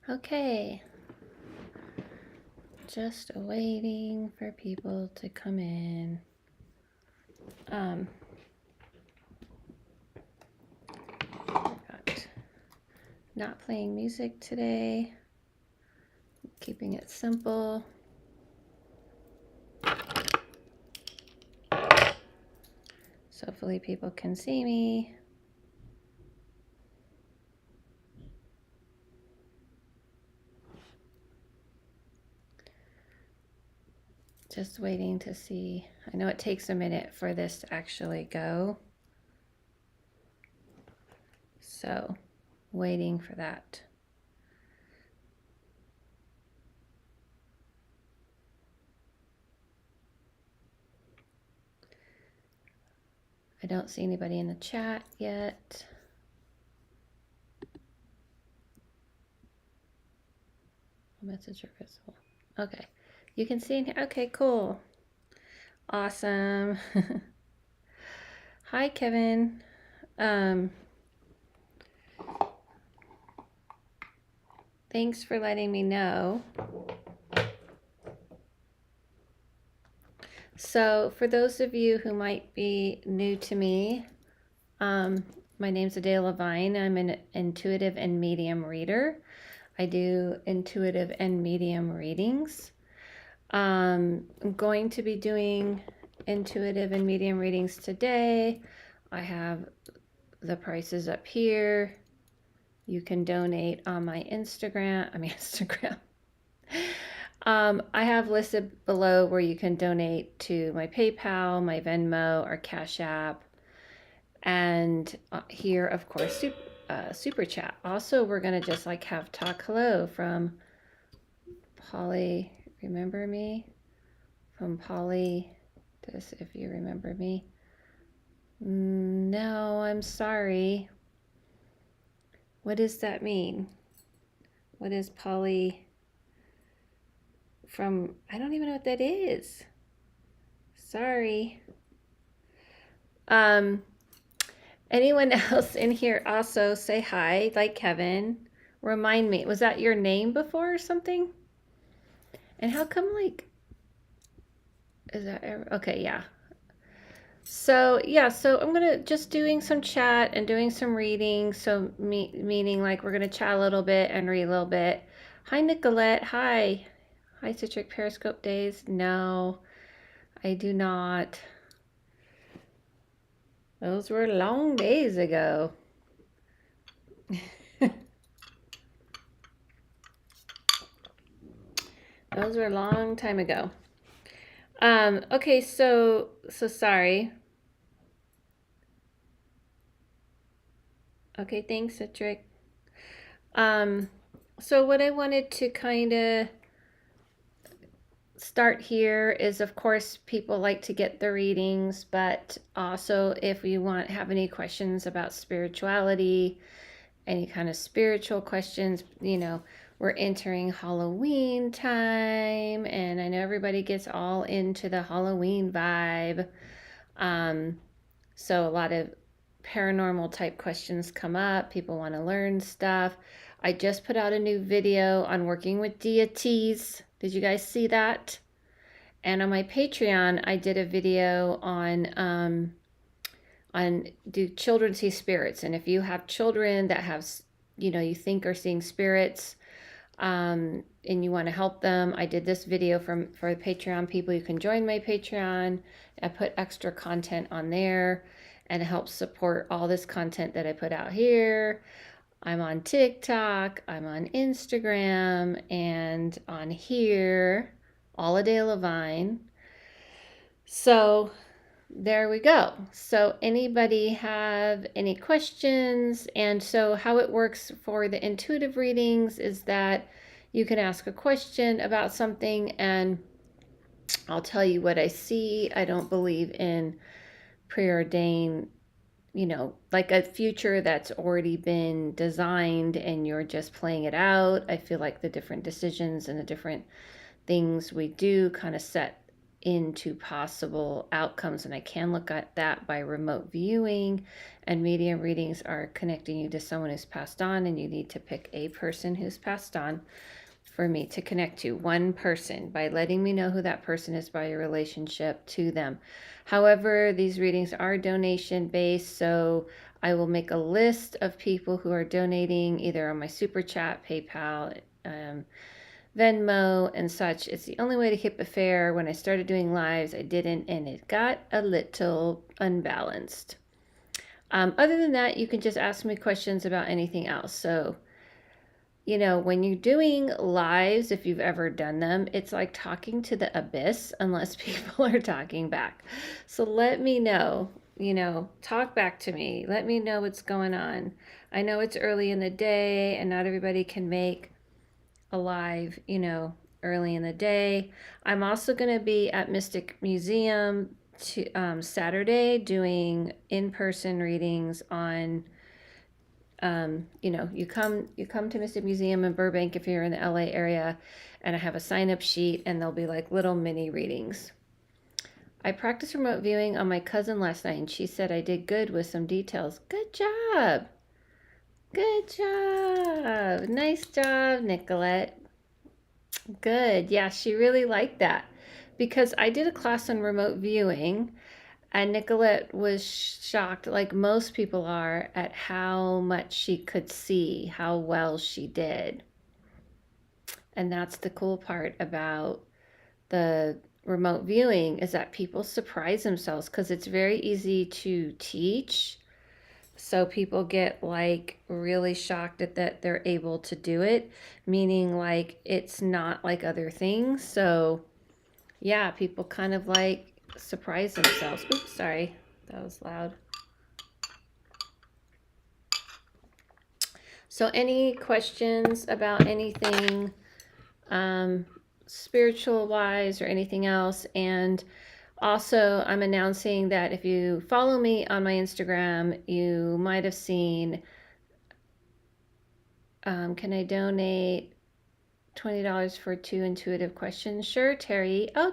Okay, just waiting for people to come in. Not playing music today, keeping it simple. So hopefully people can see me. Just waiting to see. I know it takes a minute for this to actually go. So waiting for that. I don't see anybody in the chat yet. Message are visible. Okay, you can see in here. Okay, cool. Awesome. Hi, Kevin. Thanks for letting me know. So for those of you who might be new to me, my name's AdelaLavine. I'm an intuitive and medium reader. I do intuitive and medium readings. I'm going to be doing intuitive and medium readings today. I have the prices up here. You can donate on my Instagram. I have listed below where you can donate to my PayPal, my Venmo, or Cash App. And here, of course, Super Chat. Also, we're going to just like have talk hello from Polly. Remember me? From Polly. This, if you remember me. No, I'm sorry. What does that mean? What is Polly from? I don't even know what that is. Sorry. Anyone else in here also say hi, like Kevin. Remind me, was that your name before or something? And how come like, is that, okay, yeah. So yeah, so I'm gonna just doing some chat and doing some reading. So meaning like we're gonna chat a little bit and read a little bit. Hi Nicolette, hi. Hi Citric Periscope Days. No, I do not. Those were long days ago. Those were a long time ago. Okay, so sorry. Okay, thanks, Citric. So what I wanted to kind of start here is, of course, people like to get the readings, but also if you have any questions about spirituality, any kind of spiritual questions, you know, we're entering Halloween time, and I know everybody gets all into the Halloween vibe. So a lot of paranormal type questions come up. People want to learn stuff. I just put out a new video on working with deities. Did you guys see that? And on my Patreon, I did a video on do children see spirits? And if you have children that have, you know, you think are seeing spirits, and you want to help them, I did this video for the Patreon people. You can join my Patreon. I put extra content on there and it helps support all this content that I put out here. I'm on TikTok, I'm on Instagram, and on here, all AdelaLavine. So there we go. So anybody have any questions? And so how it works for the intuitive readings is that you can ask a question about something and I'll tell you what I see. I don't believe in preordained, you know, like a future that's already been designed and you're just playing it out. I feel like the different decisions and the different things we do kind of set into possible outcomes. And I can look at that by remote viewing, and medium readings are connecting you to someone who's passed on, and you need to pick a person who's passed on for me to connect to, one person, by letting me know who that person is by your relationship to them. However, these readings are donation based, so I will make a list of people who are donating either on my Super Chat, PayPal, Venmo, and such. It's the only way to keep it fair. When I started doing lives, I didn't, and it got a little unbalanced. Other than that, you can just ask me questions about anything else. So, you know, when you're doing lives, if you've ever done them, it's like talking to the abyss unless people are talking back. So let me know, talk back to me. Let me know what's going on. I know it's early in the day and not everybody can make a live, early in the day. I'm also going to be at Mystic Museum Saturday doing in-person readings on you come to Mystic Museum in Burbank if you're in the LA area, and I have a sign-up sheet, and there'll be like little mini readings. I practiced remote viewing on my cousin last night, and she said I did good with some details. Good job. Good job. Nice job, Nicolette. Good. Yeah, she really liked that because I did a class on remote viewing. And Nicolette was shocked, like most people are, at how much she could see, how well she did. And that's the cool part about the remote viewing, is that people surprise themselves because it's very easy to teach. So people get like really shocked at that they're able to do it, meaning like it's not like other things. So yeah, people kind of like surprise themselves. Oops, sorry, that was loud. So any questions about anything spiritual wise or anything else? And also I'm announcing that if you follow me on my Instagram, you might have seen, can I donate $20 for 2 intuitive questions? Sure, Terry. Oh,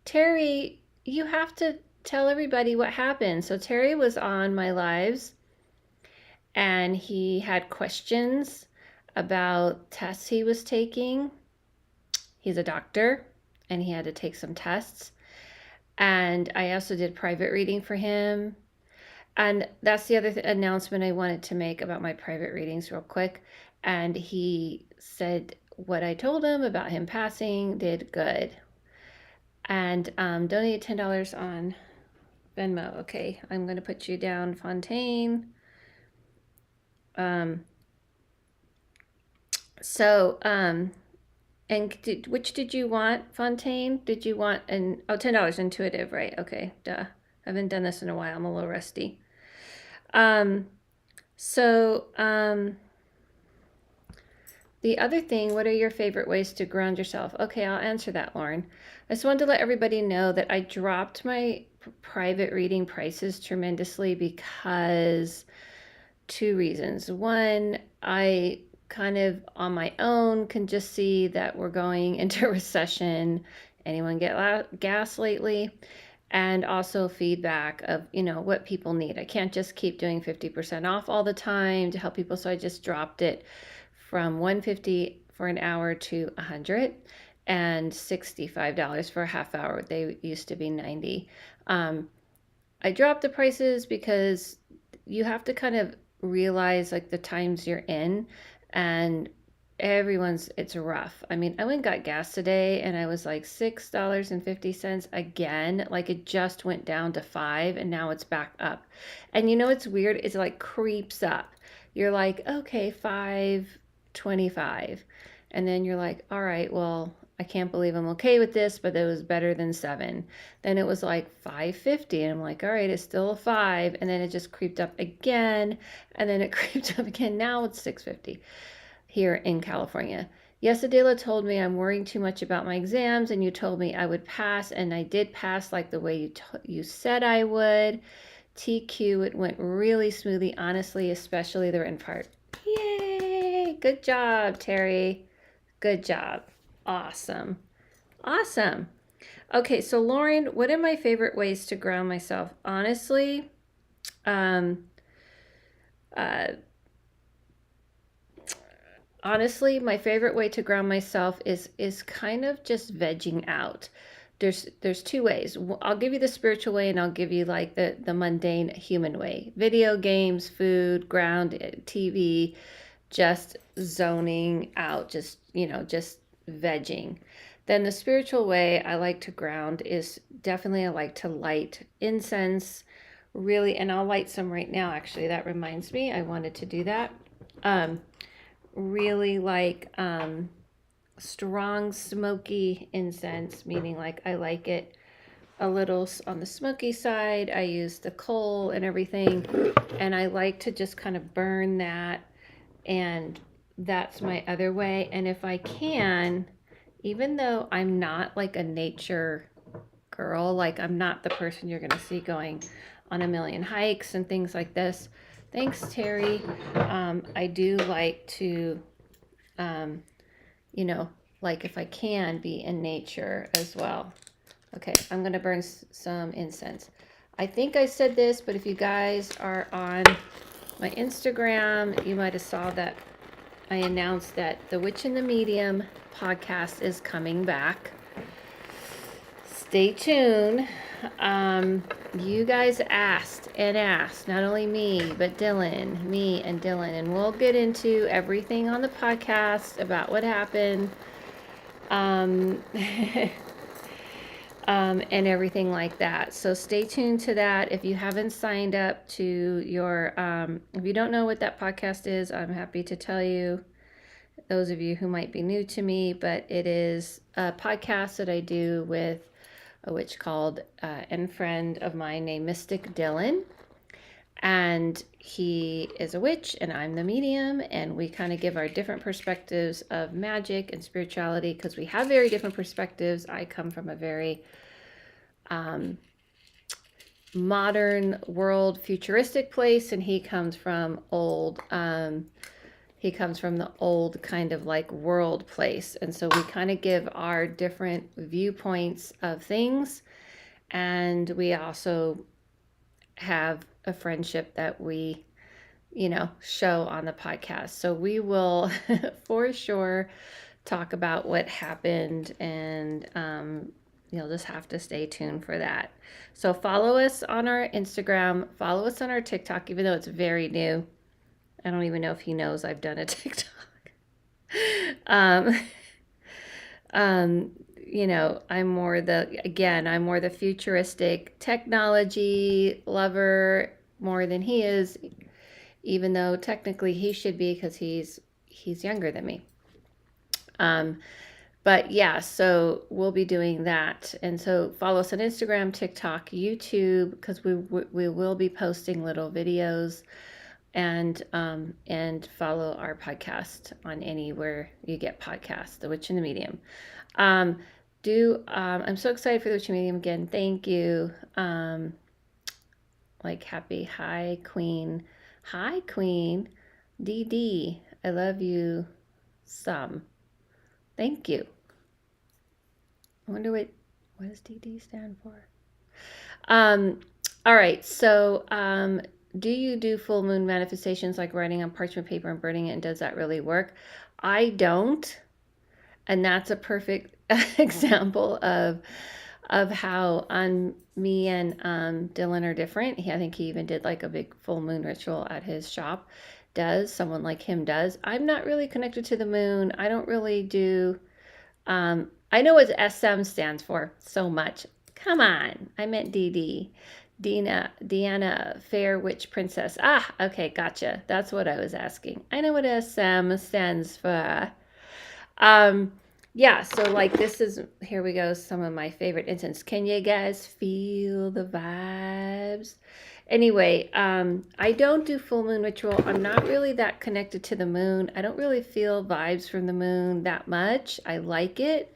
Terry, you have to tell everybody what happened. So Terry was on my lives and he had questions about tests he was taking. He's a doctor and he had to take some tests. And I also did private reading for him. And that's the other announcement I wanted to make about my private readings real quick. And he said what I told him about him passing did good. And donate $10 on Venmo. Okay, I'm going to put you down, Fontaine. And which did you want, Fontaine? Did you want $10 intuitive, right? Okay, duh. I haven't done this in a while. I'm a little rusty. The other thing, what are your favorite ways to ground yourself? Okay, I'll answer that, Lauren. I just wanted to let everybody know that I dropped my private reading prices tremendously because 2 reasons. One, I kind of on my own can just see that we're going into recession. Anyone get gas lately? And also feedback of, what people need. I can't just keep doing 50% off all the time to help people. So I just dropped it from $150 for an hour to $100 and $65 for a half hour. They used to be $90. I dropped the prices because you have to kind of realize like the times you're in, and it's rough. I mean, I went and got gas today and I was like $6.50 again. Like it just went down to $5 and now it's back up. And it's weird, it's like creeps up. You're like, okay, $5.25. And then you're like, all right, well, I can't believe I'm okay with this, but it was better than $7. Then it was like $5.50 and I'm like, all right, it's still a $5. And then it just creeped up again. And then it creeped up again. Now it's $6.50 here in California. Yes, Adela told me I'm worrying too much about my exams, and you told me I would pass, and I did pass like the way you said I would. TQ, it went really smoothly, honestly, especially the written part. Yay! Good job, Terry. Good job. Awesome. Awesome. Okay, so Lauren, what are my favorite ways to ground myself? Honestly, um, uh, my favorite way to ground myself is kind of just vegging out. There's two ways. I'll give you the spiritual way, and I'll give you like the mundane human way. Video games, food, ground, TV, just zoning out, just just vegging. Then the spiritual way I like to ground is definitely I like to light incense, really, and I'll light some right now. Actually, that reminds me, I wanted to do that. Um, really like strong smoky incense, meaning like I like it a little on the smoky side. I use the coal and everything, and I like to just kind of burn that, and that's my other way. And if I can, even though I'm not like a nature girl, like I'm not the person you're going to see going on a million hikes and things like this. Thanks, Terry. I do like to, um, like if I can be in nature as well. Okay, I'm going to burn some incense. I think I said this, but if you guys are on my Instagram, you might have saw that I announced that the Witch and the Medium podcast is coming back. Stay tuned. You guys asked, not only me, but me and Dylan, and we'll get into everything on the podcast about what happened, and everything like that. So stay tuned to that. If you haven't signed up to your, if you don't know what that podcast is, I'm happy to tell you. Those of you who might be new to me, but it is a podcast that I do with a witch called and friend of mine named Mystic Dylan. And he is a witch and I'm the medium, and we kind of give our different perspectives of magic and spirituality because we have very different perspectives. I come from a very modern world futuristic place, and he comes from the old kind of like world place. And so we kind of give our different viewpoints of things. And we also have a friendship that we, show on the podcast. So we will for sure talk about what happened, and you'll just have to stay tuned for that. So follow us on our Instagram, follow us on our TikTok, even though it's very new. I don't even know if he knows I've done a TikTok. um, I'm more the futuristic technology lover more than he is, even though technically he should be because he's younger than me. But yeah, so we'll be doing that. And so follow us on Instagram, TikTok, YouTube, because we will be posting little videos, and follow our podcast on anywhere you get podcasts, The Witch and the Medium. I'm so excited for The Witch and the Medium again. Thank you. Happy hi Queen. Hi Queen. DD. I love you some. Thank you. I wonder what does DD stand for? All right. So, do you do full moon manifestations like writing on parchment paper and burning it? And does that really work? I don't. And that's a perfect example of how me and Dylan are different. I think he even did like a big full moon ritual at his shop. Someone like him does. I'm not really connected to the moon. I don't really do. I know what SM stands for so much. Come on, I meant DD. Deanna, Fair Witch Princess. Ah, okay, gotcha. That's what I was asking. I know what SM stands for. Yeah, so like here we go, some of my favorite incense. Can you guys feel the vibes? Anyway, I don't do full moon ritual. I'm not really that connected to the moon. I don't really feel vibes from the moon that much. I like it.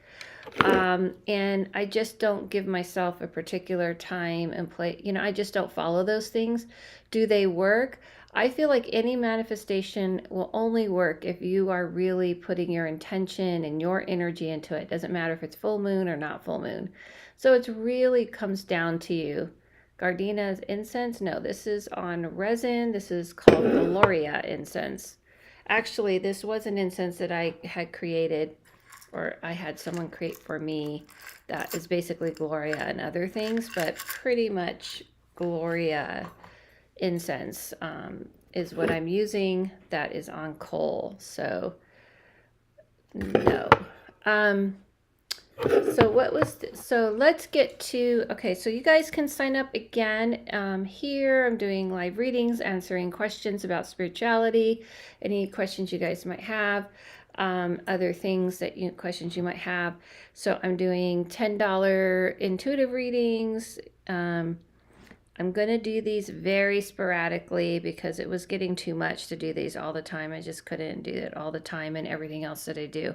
And I just don't give myself a particular time and place. I just don't follow those things. Do they work? I feel like any manifestation will only work if you are really putting your intention and your energy into it. Doesn't matter if it's full moon or not full moon. So it really comes down to you. Gardenia's incense? No, this is on resin. This is called Gloria incense. Actually, this was an incense that I had created, or I had someone create for me, that is basically Gloria and other things, but pretty much Gloria incense is what I'm using. That is on coal. So no. So what was so let's get to, okay, so you guys can sign up again. Here I'm doing live readings, answering questions about spirituality, any questions you guys might have, other things that questions you might have. So I'm doing $10 intuitive readings. I'm going to do these very sporadically because it was getting too much to do these all the time. I just couldn't do it all the time and everything else that I do.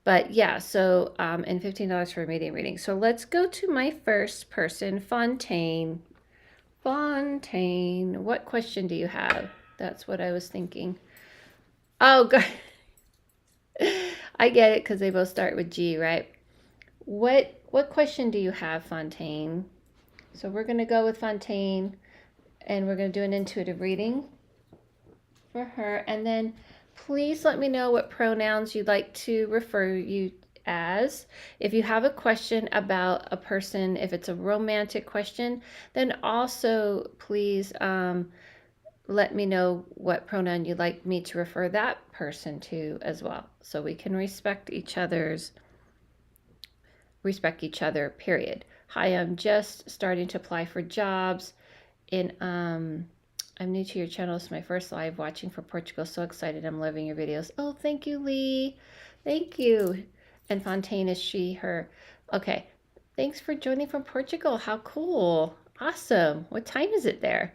But yeah, so, and $15 for a medium reading. So let's go to my first person, Fontaine. Fontaine, what question do you have? That's what I was thinking. Oh, God. I get it because they both start with G, right? What question do you have, Fontaine? So we're going to go with Fontaine, and we're going to do an intuitive reading for her. And then please let me know what pronouns you'd like to refer you as. If you have a question about a person, if it's a romantic question, then also please let me know what pronoun you'd like me to refer that person to as well, so we can respect each other, period. Hi, I'm just starting to apply for jobs in I'm new to your channel. It's my first live watching from Portugal. So excited. I'm loving your videos. Oh, thank you, Lee. Thank you. And Fontaine is she, her. Okay. Thanks for joining from Portugal. How cool. Awesome. What time is it there?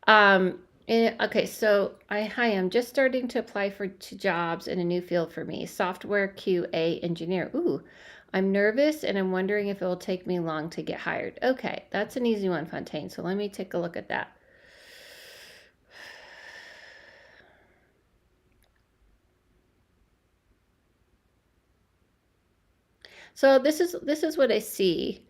Okay, so hi, I'm just starting to apply to jobs in a new field for me, software QA engineer. Ooh, I'm nervous and I'm wondering if it will take me long to get hired. Okay, that's an easy one, Fontaine. So let me take a look at that. So this is what I see.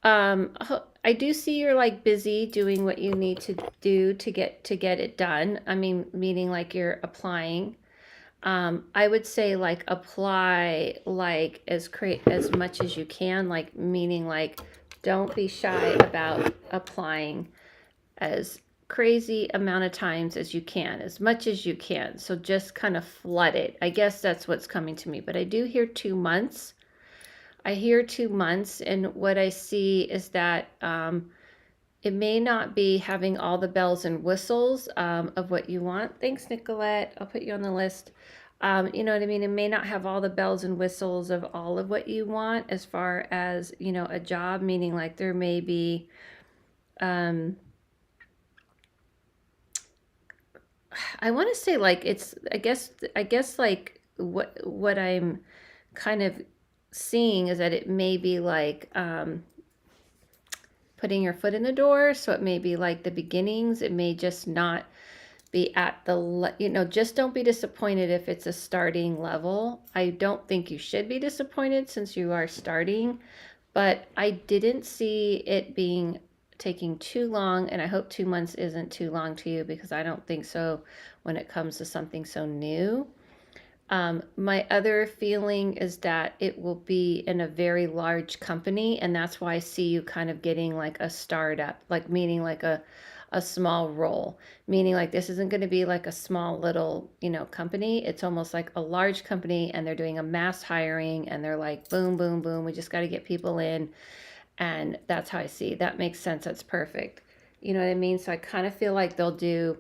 I do see you're like busy doing what you need to do to get it done. I mean, meaning like you're applying. I would say like apply like as much as you can, like meaning like don't be shy about applying as crazy amount of times as you can, as much as you can. So just kind of flood it. I guess that's what's coming to me. But I do hear 2 months. I hear 2 months, and what I see is that it may not be having all the bells and whistles of what you want. Thanks, Nicolette. I'll put you on the list. You know what I mean? It may not have all the bells and whistles of all of what you want as far as, a job, meaning like there may be, I want to say like I guess like what I'm kind of seeing is that it may be like putting your foot in the door. So it may be like the beginnings. It may just not be at the, just don't be disappointed if it's a starting level. I don't think you should be disappointed since you are starting, but I didn't see it taking too long, and I hope 2 months isn't too long to you, because I don't think so when it comes to something so new. My other feeling is that it will be in a very large company, and that's why I see you kind of getting like a startup, like meaning like a small role, meaning like this isn't going to be like a small little, company. It's almost like a large company, and they're doing a mass hiring, and they're like, boom, boom, boom. We just got to get people in. And that's how I see. That makes sense. That's perfect. You know what I mean? So I kind of feel like they'll do,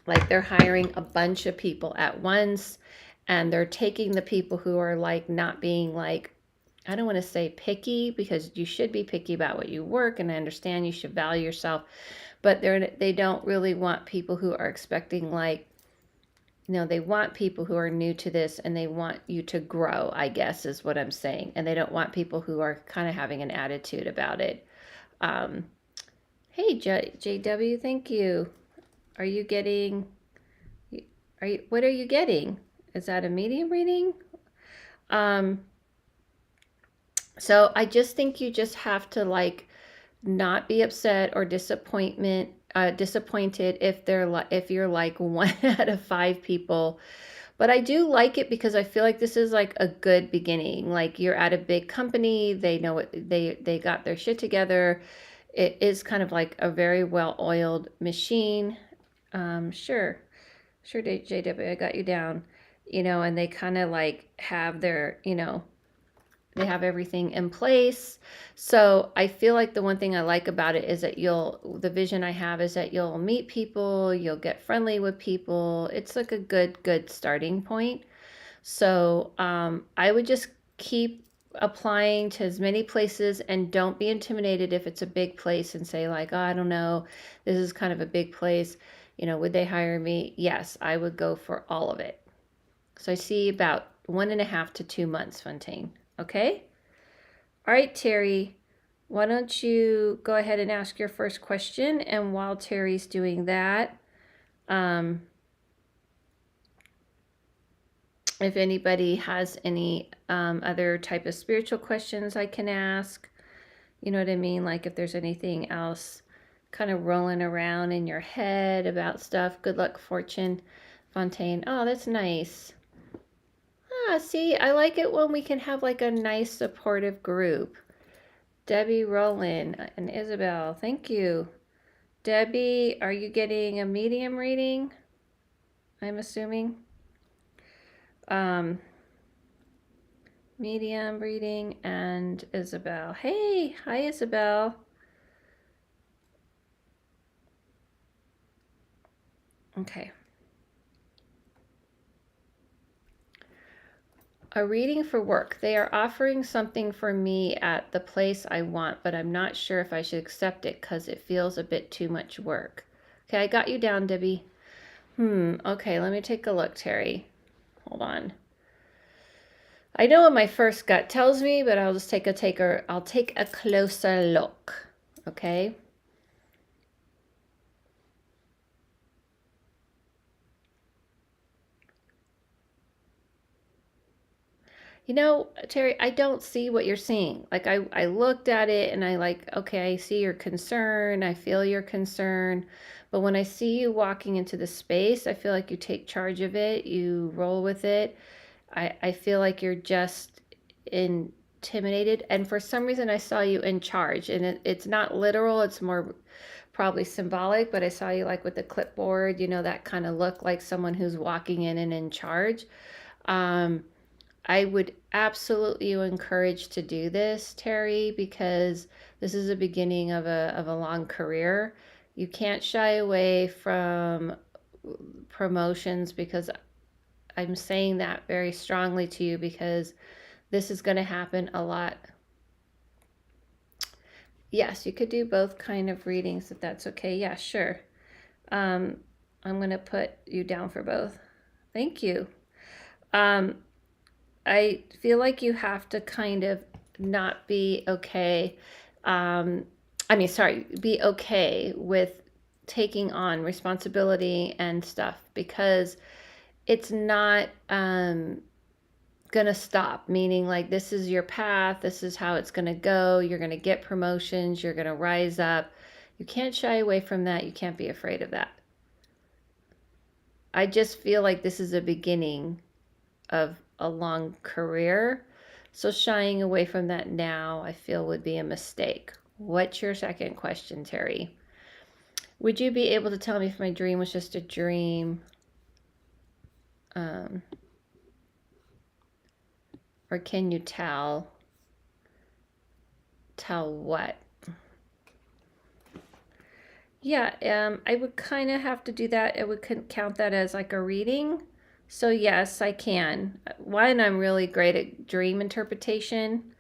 like they're hiring a bunch of people at once, and they're taking the people who are like not being like, I don't want to say picky, because you should be picky about what you work, and I understand you should value yourself, but they don't really want people who are expecting like, they want people who are new to this, and they want you to grow, I guess is what I'm saying. And they don't want people who are kind of having an attitude about it. Hey, JW, thank you. Are you getting, what are you getting? Is that a medium reading? Um, so I just think you just have to like not be upset or disappointed if if you're like one out of five people. But I do like it because I feel like this is like a good beginning. Like you're at a big company, they know what they got their shit together. It is kind of like a very well-oiled machine. Sure, sure, JW, I got you down. And they kind of like have their, they have everything in place. So I feel like the one thing I like about it is that the vision I have is that you'll meet people, you'll get friendly with people. It's like a good starting point. So I would just keep applying to as many places and don't be intimidated if it's a big place and say like, oh, I don't know, this is kind of a big place. Would they hire me? Yes, I would go for all of it. So I see about 1.5 to 2 months, Fontaine. Okay? All right, Terry, why don't you go ahead and ask your first question? And while Terry's doing that, if anybody has any other type of spiritual questions I can ask, you know what I mean? Like if there's anything else kind of rolling around in your head about stuff, good luck, fortune, Fontaine. Oh, that's nice. Ah, see, I like it when we can have like a nice supportive group. Debbie, Roland, and Isabel, thank you. Debbie, are you getting a medium reading? I'm assuming. Medium reading and Isabel. Hey, hi Isabel. Okay. A reading for work. They are offering something for me at the place I want, but I'm not sure if I should accept it because it feels a bit too much work. Okay, I got you down, Debbie. Okay, let me take a look, Terry. Hold on. I know what my first gut tells me, but I'll just I'll take a closer look. Okay? Terry, I don't see what you're seeing. Like I looked at it and I like, okay, I see your concern. I feel your concern. But when I see you walking into the space, I feel like you take charge of it. You roll with it. I feel like you're just intimidated. And for some reason, I saw you in charge. And it's not literal. It's more probably symbolic. But I saw you like with the clipboard, that kind of look like someone who's walking in and in charge. I would absolutely encourage to do this, Terry, because this is the beginning of a long career. You can't shy away from promotions because I'm saying that very strongly to you because this is going to happen a lot. Yes, you could do both kind of readings if that's okay. Yeah, sure. I'm going to put you down for both. Thank you. I feel like you have to kind of not be okay. Be okay with taking on responsibility and stuff because it's not going to stop, meaning like this is your path, this is how it's going to go. You're going to get promotions, you're going to rise up. You can't shy away from that. You can't be afraid of that. I just feel like this is a beginning of a long career. So shying away from that now, I feel would be a mistake. What's your second question, Terry? Would you be able to tell me if my dream was just a dream? Or can you tell? Tell what? Yeah, I would kind of have to do that. I would count that as like a reading. So yes, I can. One, I'm really great at dream interpretation.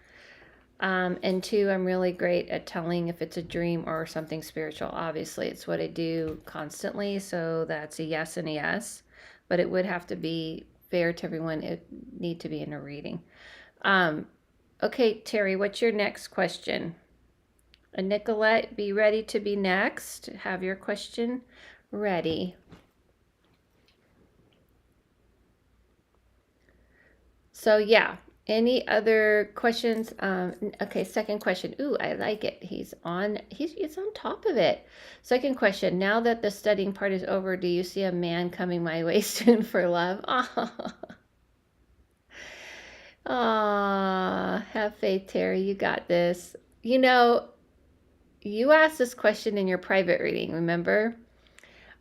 And two, I'm really great at telling if it's a dream or something spiritual. Obviously, it's what I do constantly. So that's a yes and a yes. But it would have to be fair to everyone. It need to be in a reading. Okay, Terry, what's your next question? And Nicolette, be ready to be next. Have your question ready. So yeah, any other questions? Okay, second question. Ooh, I like it. He's on top of it. Second question. Now that the studying part is over, do you see a man coming my way soon for love? Aw, have faith, Terry. You got this. You know, you asked this question in your private reading, remember?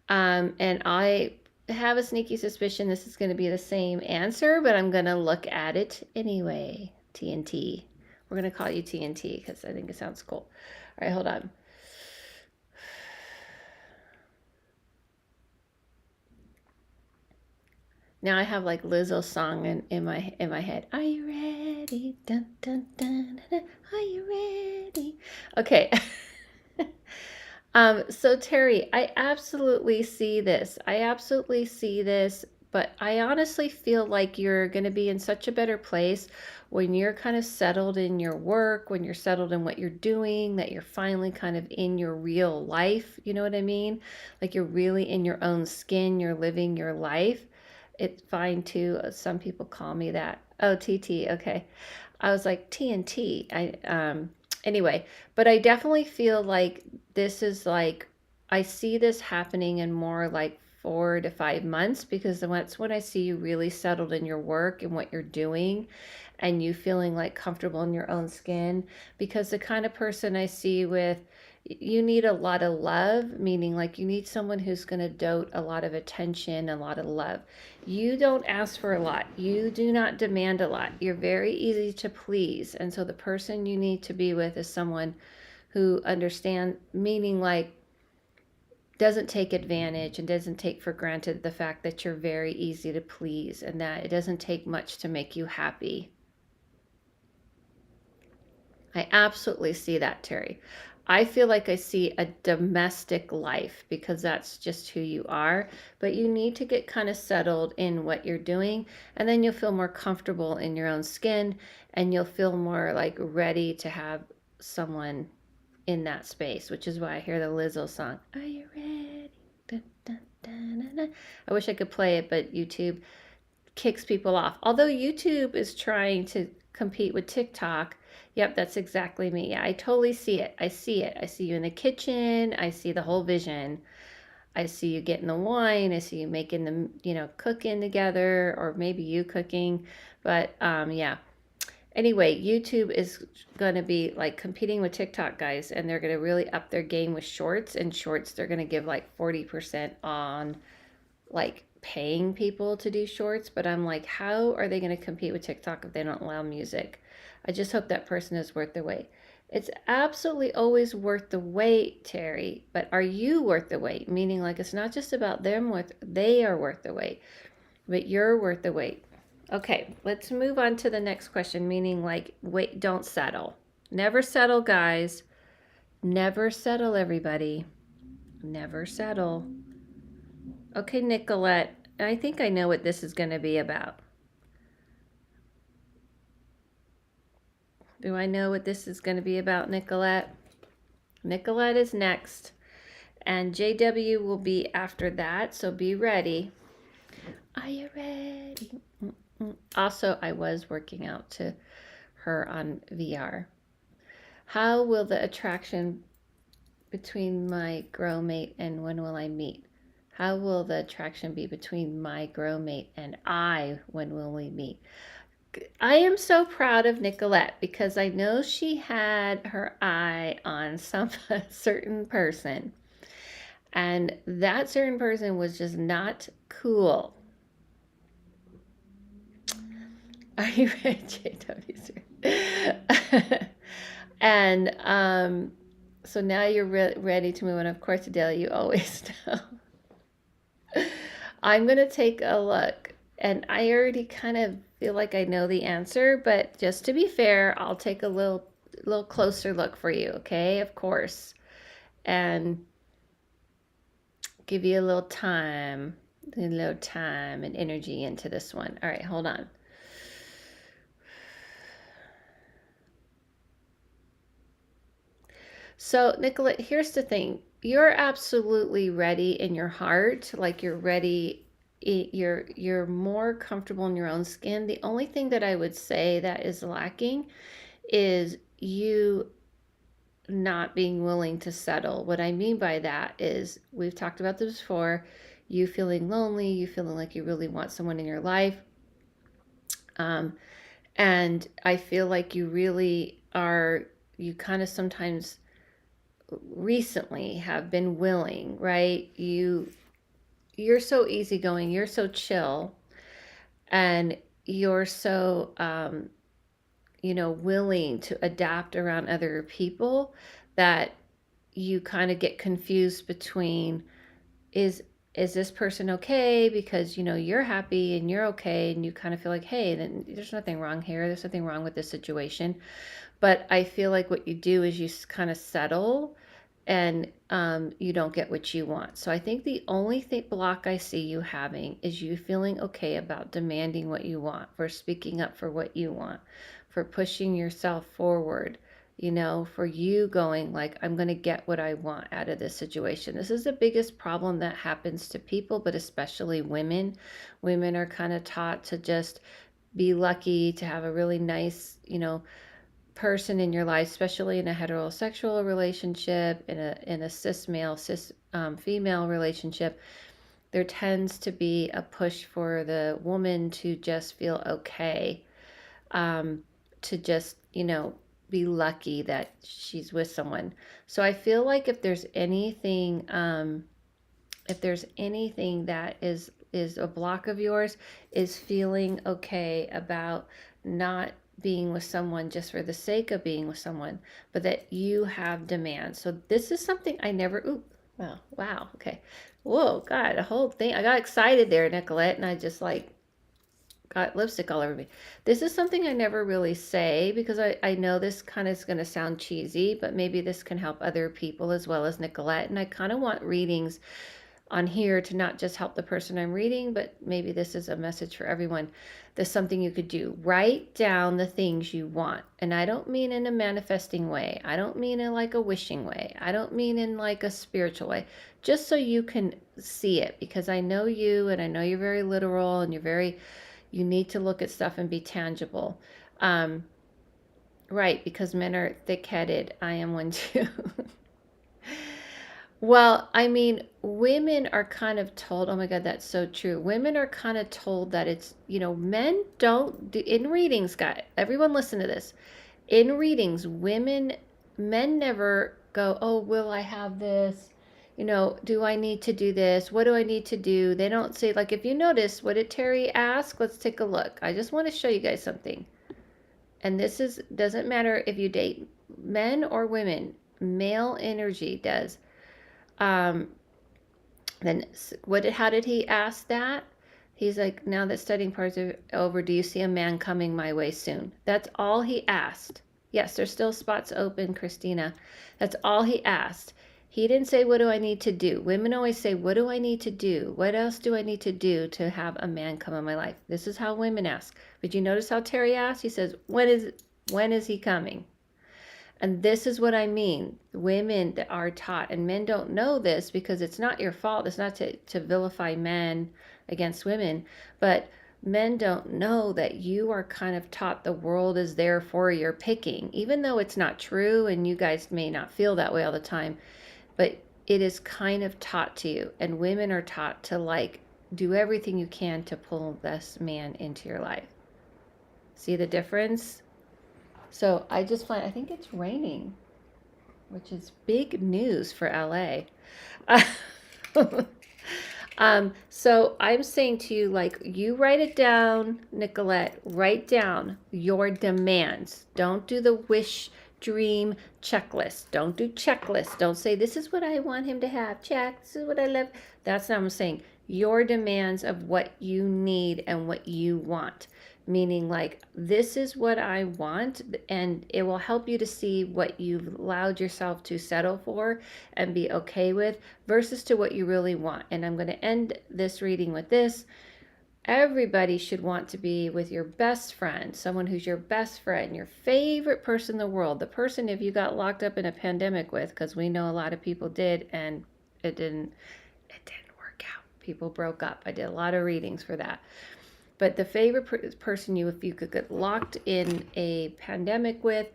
And I have a sneaky suspicion this is going to be the same answer, but I'm going to look at it anyway. TNT. We're going to call you TNT because I think it sounds cool. All right, hold on. Now I have like Lizzo's song in my head. Are you ready? Dun, dun, dun, dun, dun. Are you ready? Okay. So Terry, I absolutely see this. I absolutely see this, but I honestly feel like you're going to be in such a better place when you're kind of settled in your work, when you're settled in what you're doing, that you're finally kind of in your real life. You know what I mean? Like you're really in your own skin, you're living your life. It's fine too. Some people call me that. Oh, TT. Okay. I was like TNT. Anyway, but I definitely feel like this is like I see this happening in more like 4 to 5 months because that's when I see you really settled in your work and what you're doing and you feeling like comfortable in your own skin because the kind of person I see with you need a lot of love, meaning like you need someone who's going to dote a lot of attention, a lot of love. You don't ask for a lot. You do not demand a lot. You're very easy to please. And so the person you need to be with is someone who understands, meaning like doesn't take advantage and doesn't take for granted the fact that you're very easy to please and that it doesn't take much to make you happy. I absolutely see that, Terry. I feel like I see a domestic life because that's just who you are, but you need to get kind of settled in what you're doing, and then you'll feel more comfortable in your own skin, and you'll feel more like ready to have someone in that space, which is why I hear the Lizzo song, Are You Ready? Dun, dun, dun, dun, dun. I wish I could play it, but YouTube kicks people off. Although YouTube is trying to compete with TikTok. Yep, that's exactly me. Yeah, I totally see it. I see it. I see you in the kitchen. I see the whole vision. I see you getting the wine. I see you making the, cooking together, or maybe you cooking. But yeah. Anyway, YouTube is going to be like competing with TikTok, guys, and they're going to really up their game with shorts. And shorts, they're going to give like 40% on like paying people to do shorts, but I'm like, how are they going to compete with TikTok if they don't allow music? I just hope that person is worth the wait. It's absolutely always worth the wait, Terry, but are you worth the wait? Meaning like it's not just about them, they are worth the wait, but you're worth the wait. Okay, let's move on to the next question, meaning like wait, don't settle. Never settle, guys. Never settle, everybody. Never settle. Okay, Nicolette, I think I know what this is going to be about. Do I know what this is going to be about, Nicolette? Nicolette is next, and JW will be after that, so be ready. Are you ready? Also, I was working out to her on VR. How will the attraction between my grow mate and when will I meet? How will the attraction be between my grow mate and I when will we meet? I am so proud of Nicolette because I know she had her eye on some certain person, and that certain person was just not cool. Are you ready, JW? And so now you're ready to move on. Of course, Adele, you always know. I'm going to take a look, and I already kind of feel like I know the answer, but just to be fair, I'll take a little closer look for you, okay? Of course. And give you a little time and energy into this one. All right, hold on. So, Nicolette, here's the thing. You're absolutely ready in your heart, like you're ready. You're more comfortable in your own skin. The only thing that I would say that is lacking is you not being willing to settle. What I mean by that is, we've talked about this before, you feeling lonely, you feeling like you really want someone in your life. Um, and I feel like you really are, you kind of sometimes recently have been willing, right? You're so easygoing, you're so chill, and you're so willing to adapt around other people, that you kind of get confused between, is is this person okay, because you're happy and you're okay, and you kind of feel like, hey, then there's nothing wrong here, there's nothing wrong with this situation. But I feel like what you do is you kind of settle, and you don't get what you want. So I think the only block I see you having is you feeling okay about demanding what you want, for speaking up for what you want, for pushing yourself forward, for you going like, I'm going to get what I want out of this situation. This is the biggest problem that happens to people, but especially women. Women are kind of taught to just be lucky to have a really nice, person in your life, especially in a heterosexual relationship, in a cis male, cis female relationship. There tends to be a push for the woman to just feel okay, um, to just be lucky that she's with someone. So I feel like if there's anything that is a block of yours, is feeling okay about not being with someone just for the sake of being with someone, but that you have demands. So this is something I never, wow, okay. Whoa, God, the whole thing, I got excited there, Nicolette, and I just like got lipstick all over me. This is something I never really say, because I know this kind of is going to sound cheesy, but maybe this can help other people as well as Nicolette. And I kind of want readings on here to not just help the person I'm reading, but maybe this is a message for everyone. There's something you could do. Write down the things you want. And I don't mean in a manifesting way. I don't mean in like a wishing way. I don't mean in like a spiritual way. Just so you can see it, because I know you, and I know you're very literal, and you need to look at stuff and be tangible. Right, because men are thick-headed. I am one too. Well, I mean, women are kind of told, oh my God, that's so true. Women are kind of told that it's, men don't do, in readings, guys, everyone listen to this. In readings, men never go, oh, will I have this? Do I need to do this? What do I need to do? They don't say, like, if you notice, what did Terry ask? Let's take a look. I just want to show you guys something. And doesn't matter if you date men or women, male energy does. Um, then how did he ask that? He's like, now that studying parts are over, do you see a man coming my way soon? That's all he asked. Yes, there's still spots open, Christina. That's all he asked. He didn't say, what do I need to do? Women always say, what do I need to do? What else do I need to do to have a man come in my life? This is how women ask. But you notice how Terry asked? He says, when is he coming? And this is what I mean. Women are taught, and men don't know this because it's not your fault. It's not to vilify men against women, but men don't know that you are kind of taught the world is there for your picking, even though it's not true, and you guys may not feel that way all the time, but it is kind of taught to you. And women are taught to like do everything you can to pull this man into your life. See the difference? So I think it's raining, which is big news for LA. So I'm saying to you, like, you write it down, Nicolette, write down your demands. Don't do the wish, dream checklist. Don't do checklists. Don't say, this is what I want him to have. Check. This is what I love. That's not what I'm saying. Your demands of what you need and what you want. Meaning, like, this is what I want, and it will help you to see what you've allowed yourself to settle for and be okay with versus to what you really want. And I'm going to end this reading with this. Everybody should want to be with your best friend, someone who's your best friend, your favorite person in the world, the person if you got locked up in a pandemic with, because we know a lot of people did, and it didn't work out. People broke up. I did a lot of readings for that. But the favorite person if you could get locked in a pandemic with,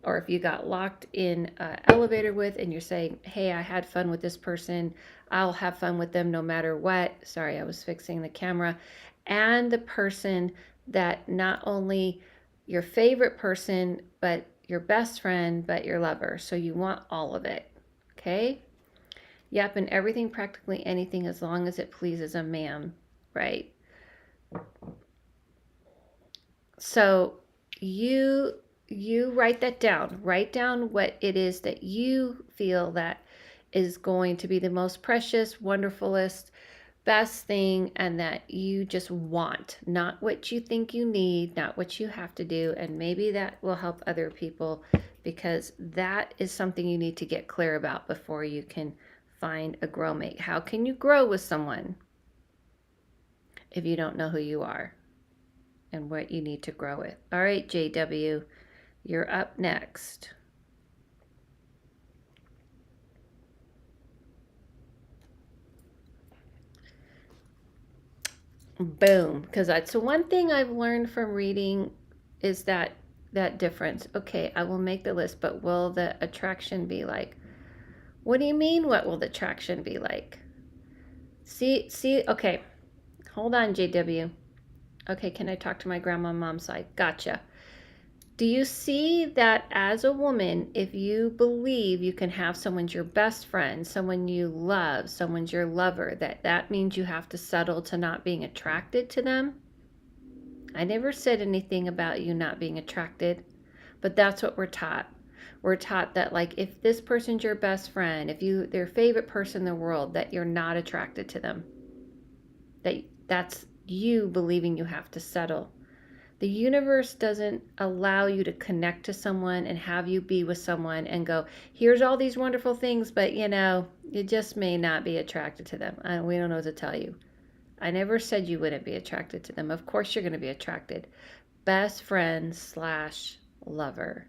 or if you got locked in an elevator with, and you're saying, hey, I had fun with this person, I'll have fun with them no matter what. Sorry, I was fixing the camera. And the person that not only your favorite person, but your best friend, but your lover. So you want all of it. Okay? Yep, and everything, practically anything, as long as it pleases a man, right? So you write that down. Write down what it is that you feel that is going to be the most precious, wonderfulest, best thing, and that you just want, not what you think you need, not what you have to do. And maybe that will help other people, because that is something you need to get clear about before you can find a grow mate. How can you grow with someone if you don't know who you are and what you need to grow with? All right, JW, you're up next. Boom. Because that's the one thing I've learned from reading, is that difference. Okay, I will make the list, but will the attraction be like? What do you mean, what will the attraction be like? See, okay. Hold on, JW. Okay, can I talk to my grandma and mom's side? Gotcha. Do you see that as a woman, if you believe you can have someone's your best friend, someone you love, someone's your lover, that means you have to settle to not being attracted to them? I never said anything about you not being attracted, but that's what we're taught. We're taught that, like, if this person's your best friend, if you their favorite person in the world, that you're not attracted to them. That's you believing you have to settle. The universe doesn't allow you to connect to someone and have you be with someone and go, here's all these wonderful things, but you just may not be attracted to them. We don't know what to tell you. I never said you wouldn't be attracted to them. Of course you're going to be attracted. Best friend / lover.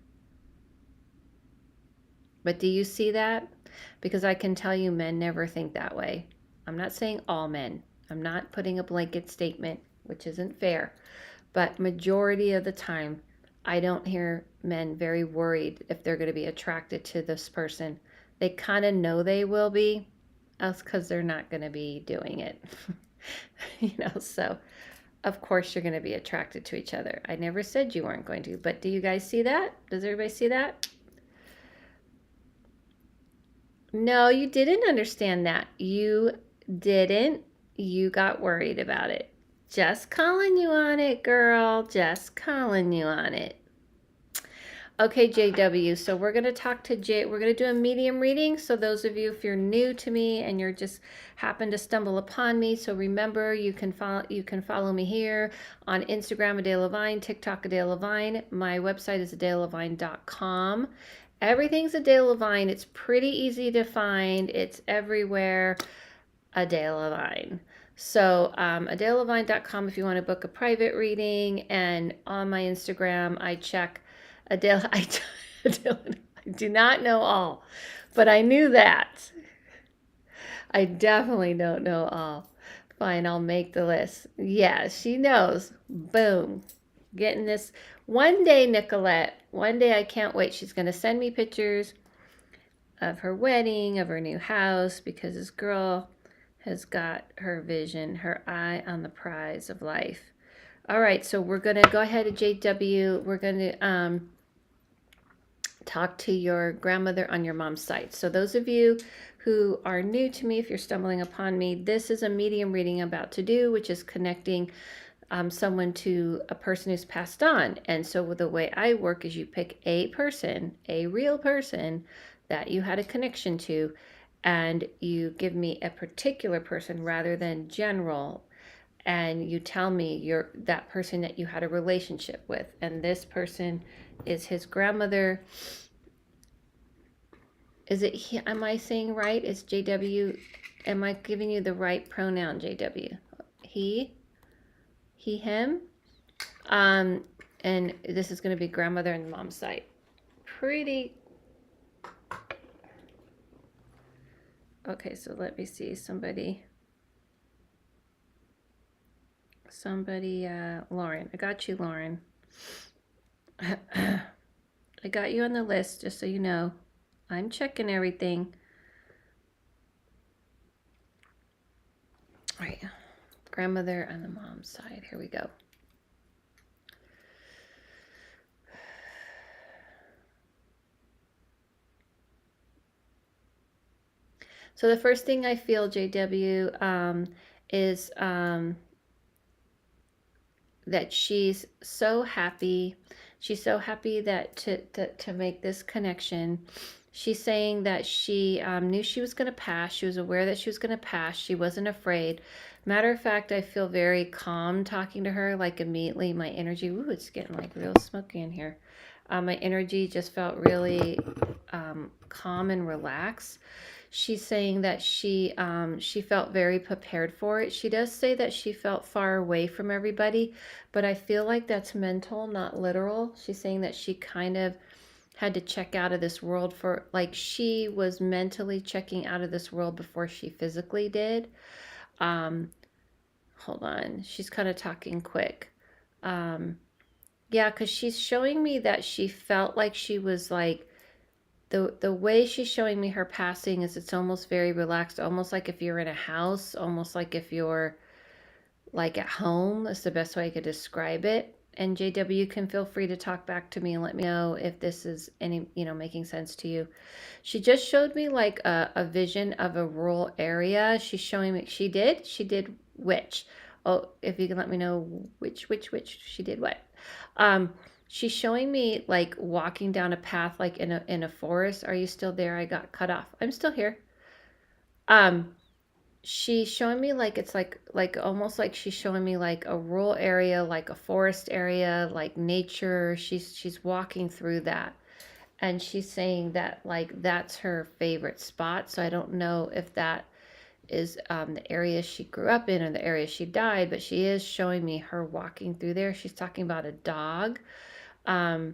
But do you see that? Because I can tell you men never think that way. I'm not saying all men. I'm not putting a blanket statement, which isn't fair. But majority of the time, I don't hear men very worried if they're going to be attracted to this person. They kind of know they will be, else because they're not going to be doing it. So of course you're going to be attracted to each other. I never said you weren't going to, but do you guys see that? Does everybody see that? No, you didn't understand that. You didn't. You got worried about it. Just calling you on it, girl. Just calling you on it. Okay, JW, so we're going to talk to Jay. We're going to do a medium reading. So those of you, if you're new to me and you're just happen to stumble upon me, so remember, you can follow me here on Instagram, AdelaLavine, TikTok, AdelaLavine. My website is AdelaLavine.com. Everything's AdelaLavine. It's pretty easy to find. It's everywhere. AdelaLavine. So AdelaLavine.com if you want to book a private reading, and on my Instagram I check Adele. I do not know all, but I knew that. I definitely don't know all. Fine, I'll make the list. Yeah, she knows. Boom. Getting this. One day, Nicolette, one day I can't wait. She's going to send me pictures of her wedding, of her new house, because this girl has got her vision, her eye on the prize of life. All right, so we're going to go ahead to JW. We're going to talk to your grandmother on your mom's side. So those of you who are new to me, if you're stumbling upon me, this is a medium reading I'm about to do, which is connecting someone to a person who's passed on. And so the way I work is you pick a person, a real person that you had a connection to, and you give me a particular person rather than general, and you tell me you're that person that you had a relationship with, and this person is his grandmother. Is it he? Am I saying right? Is JW? Am I giving you the right pronoun, JW? He? he, him. And this is going to be grandmother and mom's side. Pretty. Okay, so let me see. Somebody, Lauren. I got you, Lauren. I got you on the list, just so you know. I'm checking everything. All right, grandmother on the mom's side. Here we go. So the first thing I feel, JW, is that she's so happy. She's so happy that to make this connection. She's saying that she knew she was going to pass. She was aware that she was going to pass. She wasn't afraid. Matter of fact, I feel very calm talking to her. Like immediately my energy, ooh, it's getting like real smoky in here. My energy just felt really calm and relaxed. She's saying that she felt very prepared for it. She does say that she felt far away from everybody, but I feel like that's mental, not literal. She's saying that she kind of had to check out of this world for, like, she was mentally checking out of this world before she physically did. Hold on. She's kind of talking quick. Yeah, because she's showing me that she felt like she was like, the way she's showing me her passing is it's almost very relaxed, almost like if you're in a house, almost like if you're like at home. That's the best way I could describe it. And JW, can feel free to talk back to me and let me know if this is any, making sense to you. She just showed me like a vision of a rural area. She's showing me, she did which? Oh, if you can let me know which she did what. She's showing me like walking down a path like in a forest. Are you still there? I got cut off. I'm still here. She's showing me like it's like almost like she's showing me like a rural area, like a forest area, like nature. She's walking through that. And she's saying that like that's her favorite spot. So I don't know if that is the area she grew up in or the area she died, but she is showing me her walking through there. She's talking about a dog. I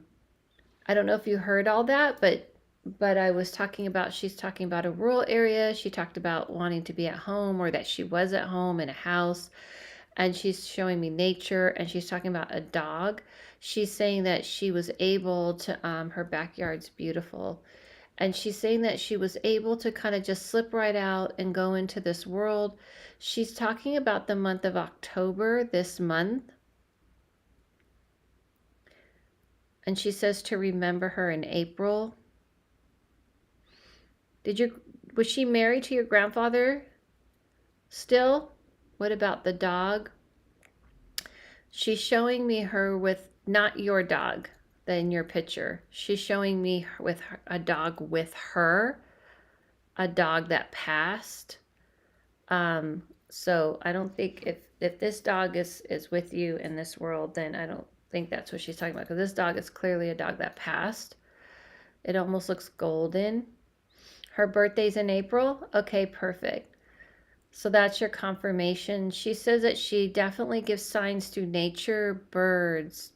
don't know if you heard all that, but I was talking about, she's talking about a rural area. She talked about wanting to be at home, or that she was at home in a house, and she's showing me nature, and she's talking about a dog. She's saying that she was able to, her backyard's beautiful. And she's saying that she was able to kind of just slip right out and go into this world. She's talking about the month of October, this month. And she says to remember her in April. Was she married to your grandfather still? What about the dog? She's showing me her with not your dog in your picture. She's showing me with a dog with her, a dog that passed. So I don't think if this dog is with you in this world, then I don't think that's what she's talking about, because this dog is clearly a dog that passed. It almost looks golden. Her birthday's in April. Okay, perfect. So that's your confirmation. She says that she definitely gives signs through nature, birds.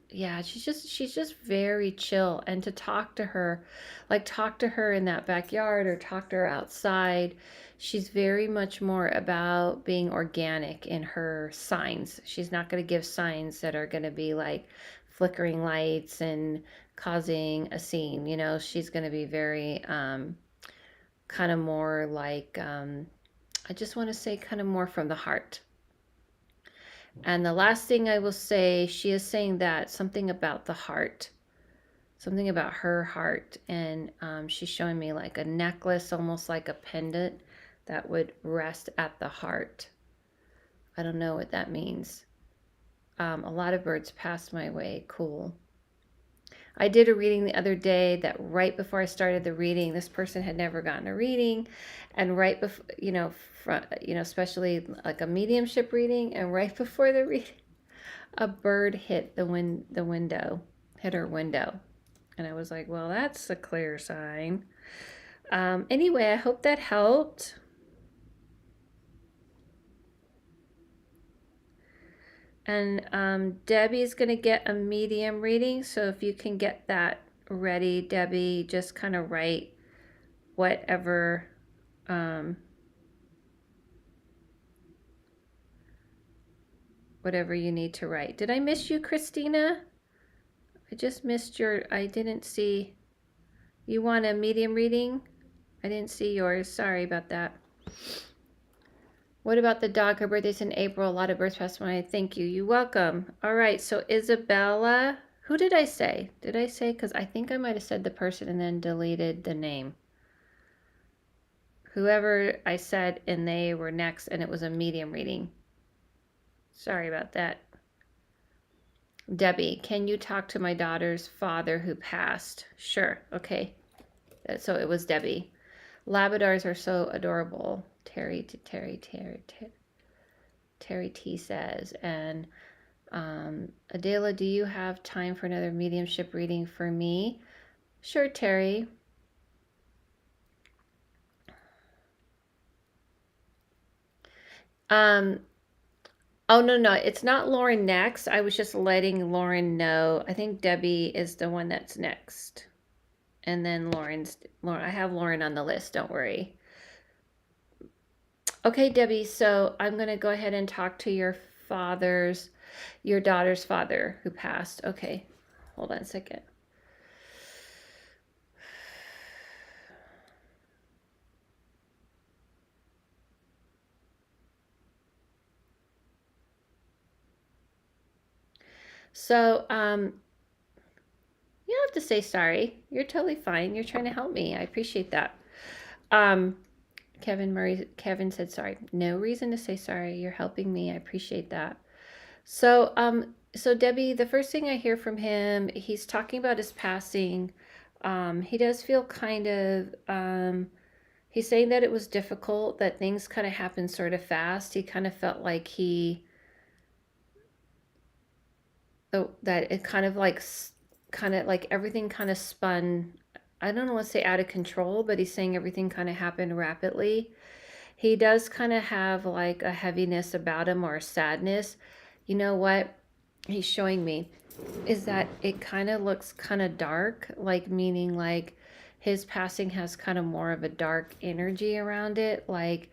Yeah, she's just very chill. And to talk to her, like talk to her in that backyard or talk to her outside, she's very much more about being organic in her signs. She's not going to give signs that are going to be like flickering lights and causing a scene. She's going to be very kind of more like I just want to say kind of more from the heart. And the last thing I will say, she is saying that something about the heart, something about her heart. And she's showing me like a necklace, almost like a pendant that would rest at the heart. I don't know what that means. A lot of birds passed my way. Cool. I did a reading the other day that right before I started the reading, this person had never gotten a reading. And right before, especially like a mediumship reading, and right before the reading, a bird hit the window, hit her window. And I was like, well, that's a clear sign. Anyway, I hope that helped. And Debbie's going to get a medium reading. So if you can get that ready, Debbie, just kind of write whatever whatever you need to write. Did I miss you, Christina? I just missed I didn't see. You want a medium reading? I didn't see yours. Sorry about that. What about the dog? Her birthday's in April. A lot of births past when thank you. You're welcome. All right. So Isabella, who did I say? Did I say? Because I think I might have said the person and then deleted the name. Whoever I said, and they were next, and it was a medium reading. Sorry about that. Debbie, can you talk to my daughter's father who passed? Sure. Okay. So it was Debbie. Labradors are so adorable. Terry T says. And Adela, do you have time for another mediumship reading for me? Sure, Terry. Oh, no, it's not Lauren next. I was just letting Lauren know. I think Debbie is the one that's next. And then Lauren, I have Lauren on the list. Don't worry. Okay, Debbie, so I'm going to go ahead and talk to your daughter's father who passed. Okay, hold on a second. So, you don't have to say sorry. You're totally fine. You're trying to help me. I appreciate that. Kevin said sorry. No reason to say sorry. You're helping me. I appreciate that. So, so Debbie, the first thing I hear from him, he's talking about his passing. He does feel kind of, he's saying that it was difficult, that things kind of happened sort of fast. He kind of felt like that it kind of like everything kind of spun, I don't want to say out of control, but he's saying everything kind of happened rapidly. He does kind of have like a heaviness about him or a sadness. You know what he's showing me is that it kind of looks kind of dark, like meaning like his passing has kind of more of a dark energy around it. Like,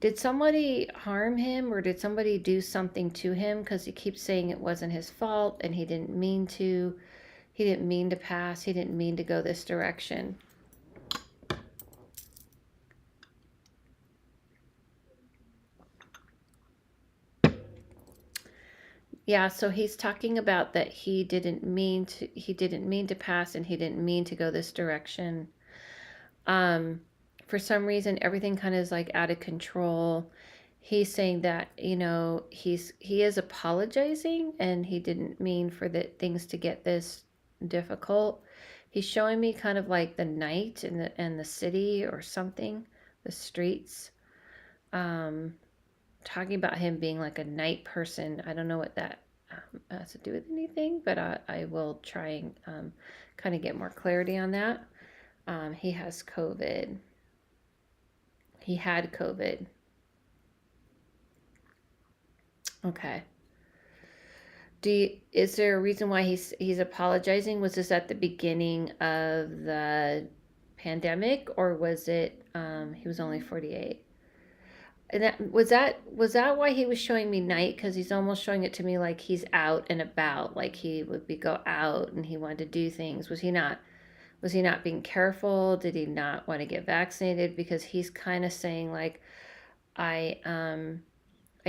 did somebody harm him or did somebody do something to him? Because he keeps saying it wasn't his fault and he didn't mean to. He didn't mean to pass. He didn't mean to go this direction. Yeah, so he's talking about that he didn't mean to pass and he didn't mean to go this direction. For some reason everything kind of is like out of control. He's saying that, he is apologizing and he didn't mean for the things to get this difficult. He's showing me kind of like the night and the city or something, the streets. Talking about him being like a night person. I don't know what that has to do with anything, but I will try and kind of get more clarity on that. He has COVID. He had COVID. Okay. Is there a reason why he's apologizing? Was this at the beginning of the pandemic, or was it he was only 48? And that was why he was showing me night? Because he's almost showing it to me like he's out and about, like he would go out and he wanted to do things. Was he not being careful? Did he not want to get vaccinated? Because he's kind of saying like, I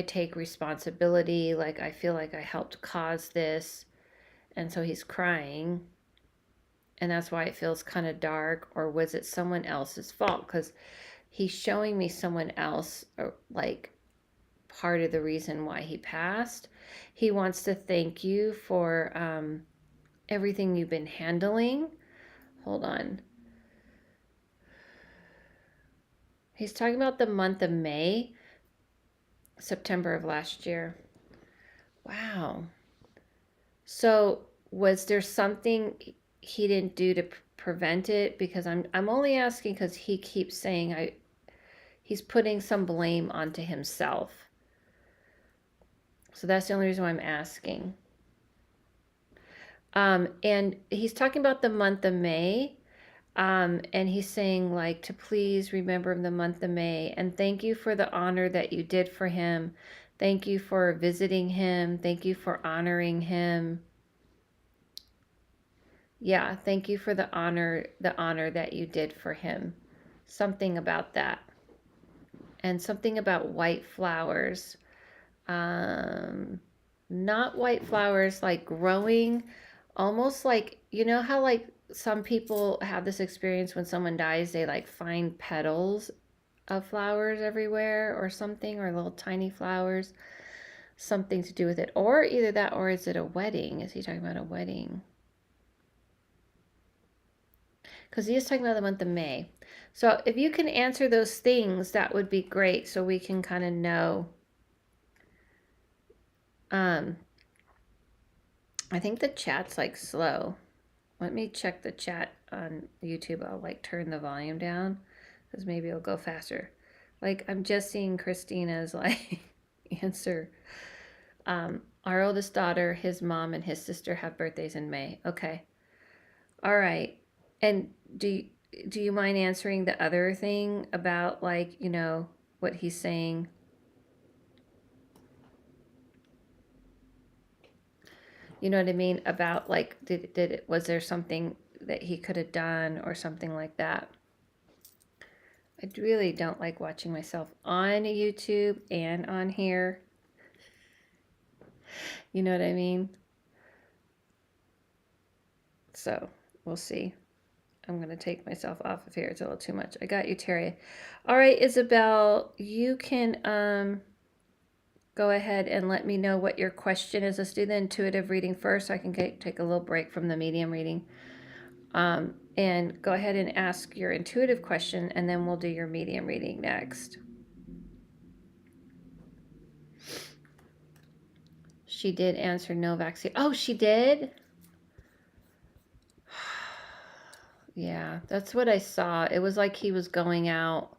take responsibility, like I feel like I helped cause this, and so he's crying, and that's why it feels kind of dark. Or was it someone else's fault? Because he's showing me someone else, like part of the reason why he passed. He wants to thank you for everything you've been handling. Hold on. He's talking about the month of May, September of last year. Wow. So was there something he didn't do to prevent it? Because I'm only asking because he keeps saying he's putting some blame onto himself. So that's the only reason why I'm asking. And he's talking about the month of May. And he's saying, like, to please remember the month of May and thank you for the honor that you did for him. Thank you for visiting him. Thank you for honoring him. Yeah, thank you for the honor that you did for him. Something about that. And something about white flowers. Um, Not white flowers like growing, almost like, you know how like some people have this experience when someone dies, they like find petals of flowers everywhere or something, or little tiny flowers, something to do with it. Or either that, or is it a wedding? Is he talking about a wedding? Because he is talking about the month of May. So if you can answer those things, that would be great, so we can kind of know. Um, I think the chat's like slow. Let me check the chat on YouTube. I'll like turn the volume down because maybe it'll go faster. Like I'm just seeing Christina's like answer. Our oldest daughter, his mom, and his sister have birthdays in May. Okay. All right. And do you mind answering the other thing about like, you know, what he's saying? You know what I mean? About like, was there something that he could have done or something like that? I really don't like watching myself on YouTube and on here. You know what I mean? So we'll see. I'm going to take myself off of here. It's a little too much. I got you, Terry. All right, Isabel, you can go ahead and let me know what your question is. Let's do the intuitive reading first so I can take a little break from the medium reading. And go ahead and ask your intuitive question, and then we'll do your medium reading next. She did answer no vaccine. Oh, she did? Yeah, that's what I saw. It was like he was going out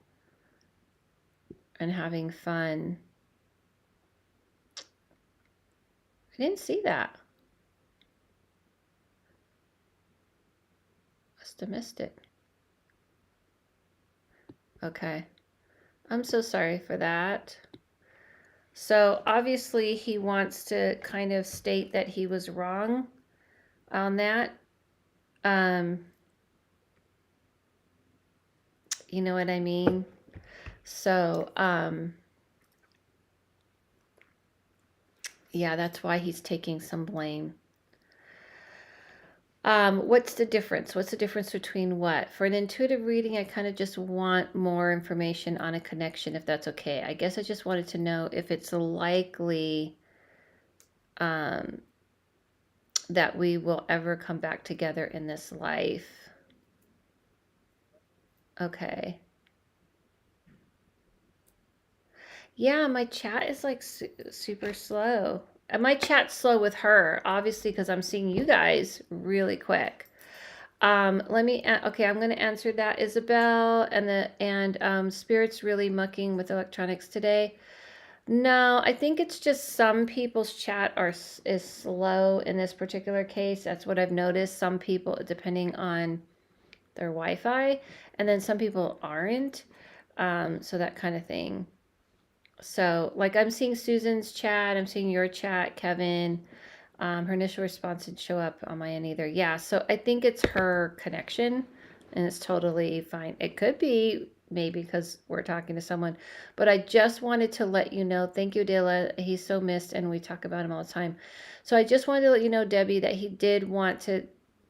and having fun. I didn't see that. Must have missed it. Okay. I'm so sorry for that. So obviously he wants to kind of state that he was wrong on that. You know what I mean? So, yeah, that's why he's taking some blame. What's the difference? What's the difference between what? For an intuitive reading, I kind of just want more information on a connection, if that's okay. I guess I just wanted to know if it's likely that we will ever come back together in this life. Okay. Yeah, my chat is like super slow. And my chat's slow with her, obviously, because I'm seeing you guys really quick. Let me, okay, I'm going to answer that, Isabel. And Spirit's really mucking with electronics today. No, I think it's just some people's chat is slow in this particular case. That's what I've noticed. Some people, depending on their Wi-Fi, and then some people aren't. So that kind of thing. So, like, I'm seeing Susan's chat, I'm seeing your chat, Kevin. Her initial response didn't show up on my end either. Yeah, so I think it's her connection, and it's totally fine. It could be maybe because we're talking to someone, but I just wanted to let you know. Thank you, Dela. He's so missed, and we talk about him all the time. So I just wanted to let you know, Debbie, that he did want to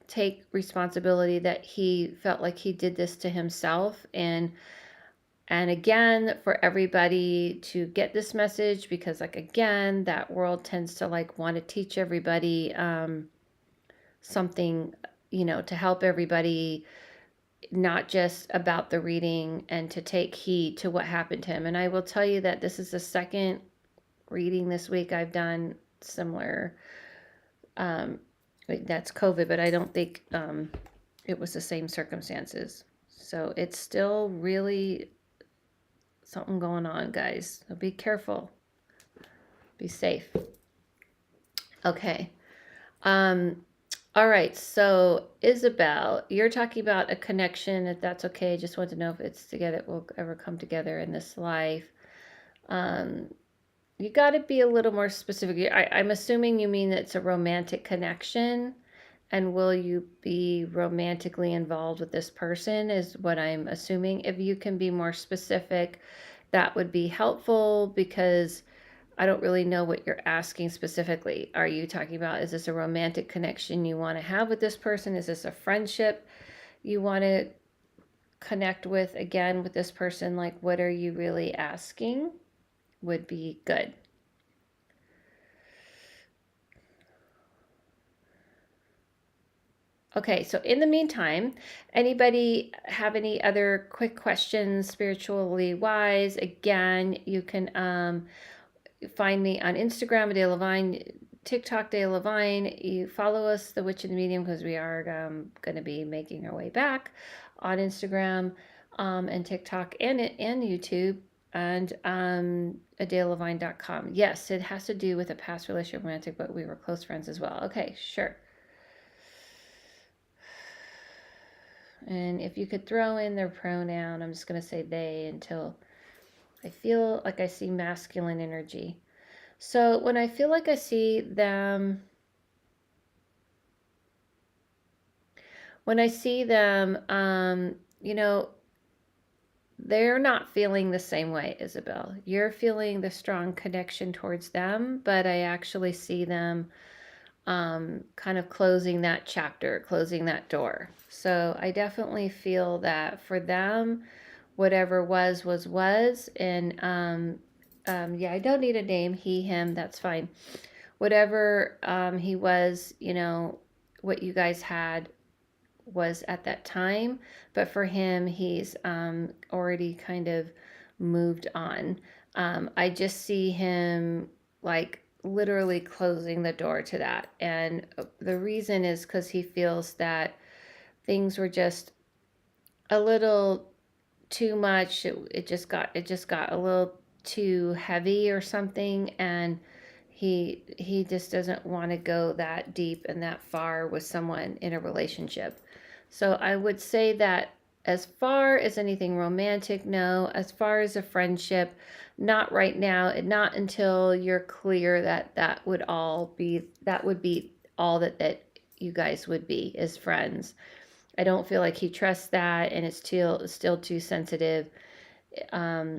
take responsibility, that he felt like he did this to himself, and again, for everybody to get this message, because like again, that world tends to like want to teach everybody something, you know, to help everybody, not just about the reading, and to take heed to what happened to him. And I will tell you that this is the second reading this week I've done similar. That's COVID, but I don't think it was the same circumstances. So it's still really something going on, guys. So be careful. Be safe. Okay. All right. So Isabel, you're talking about a connection. If that's okay, just want to know if it's together, it will ever come together in this life. Um, you got to be a little more specific. I'm assuming you mean it's a romantic connection. And will you be romantically involved with this person, is what I'm assuming. If you can be more specific, that would be helpful, because I don't really know what you're asking specifically. Are you talking about, is this a romantic connection you want to have with this person? Is this a friendship you want to connect with again with this person? Like, what are you really asking? Would be good. Okay, so in the meantime, anybody have any other quick questions, spiritually wise? Again, you can find me on Instagram, AdelaLavine, TikTok, AdelaLavine. You follow us, The Witch in the Medium, because we are going to be making our way back on Instagram and TikTok and YouTube, and AdelaLavine.com. Yes, it has to do with a past relationship, romantic, but we were close friends as well. Okay, sure. And if you could throw in their pronoun, I'm just going to say they until I feel like I see masculine energy. So when I feel like I see them, you know, they're not feeling the same way, Isabel. You're feeling the strong connection towards them, but I actually see them kind of closing that chapter, closing that door. So I definitely feel that for them, whatever was. And yeah, I don't need a name, he, him, that's fine. Whatever he was, what you guys had was at that time. But for him, he's already kind of moved on. I just see him like literally closing the door to that. And the reason is because he feels that things were just a little too much. It just got a little too heavy or something, and he just doesn't want to go that deep and that far with someone in a relationship. So I would say that as far as anything romantic, no. As far as a friendship, not right now, and not until you're clear that that would be all that you guys would be as friends. I don't feel like he trusts that, and it's still too sensitive.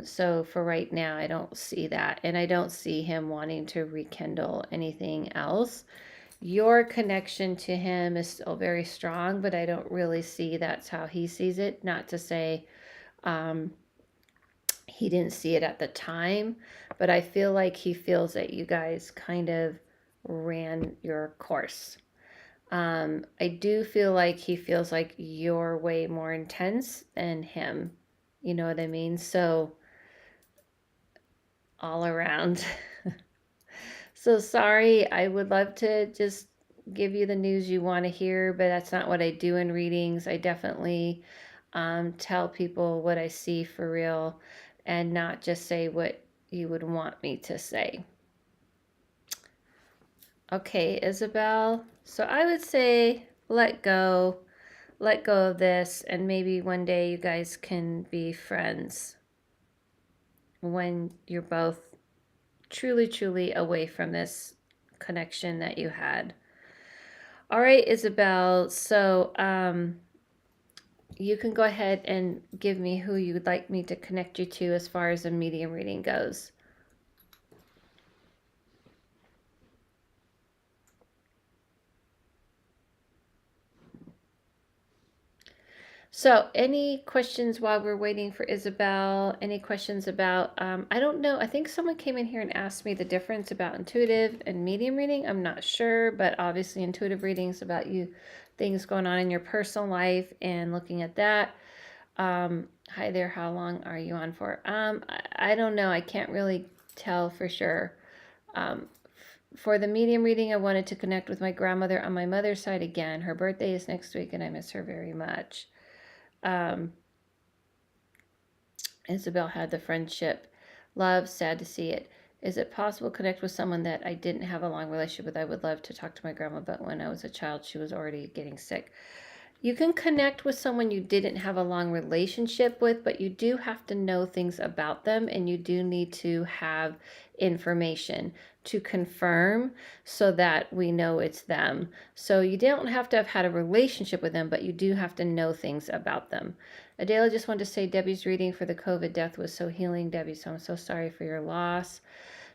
So for right now, I don't see that, and I don't see him wanting to rekindle anything else. Your connection to him is still very strong, but I don't really see that's how he sees it. Not to say he didn't see it at the time, but I feel like he feels that you guys kind of ran your course. I do feel like he feels like you're way more intense than him. You know what I mean? So, all around. So sorry. I would love to just give you the news you want to hear, but that's not what I do in readings. I definitely tell people what I see for real, and not just say what you would want me to say. Okay, Isabel. So I would say let go of this, and maybe one day you guys can be friends when you're both truly away from this connection that you had. All right, Isabel. So you can go ahead and give me who you would like me to connect you to as far as a medium reading goes. So, any questions while we're waiting for Isabel? Any questions about, I don't know, I think someone came in here and asked me the difference about intuitive and medium reading. I'm not sure, but obviously intuitive readings about you, things going on in your personal life and looking at that. Hi there, how long are you on for? I don't know, I can't really tell for sure. For the medium reading, I wanted to connect with my grandmother on my mother's side again. Her birthday is next week and I miss her very much. Isabel had the friendship. Love, sad to see it. Is it possible to connect with someone that I didn't have a long relationship with? I would love to talk to my grandma, but when I was a child, she was already getting sick. You can connect with someone you didn't have a long relationship with, but you do have to know things about them, and you do need to have information to confirm so that we know it's them. So you don't have to have had a relationship with them, but you do have to know things about them. Adela just wanted to say Debbie's reading for the COVID death was so healing, Debbie. So I'm so sorry for your loss.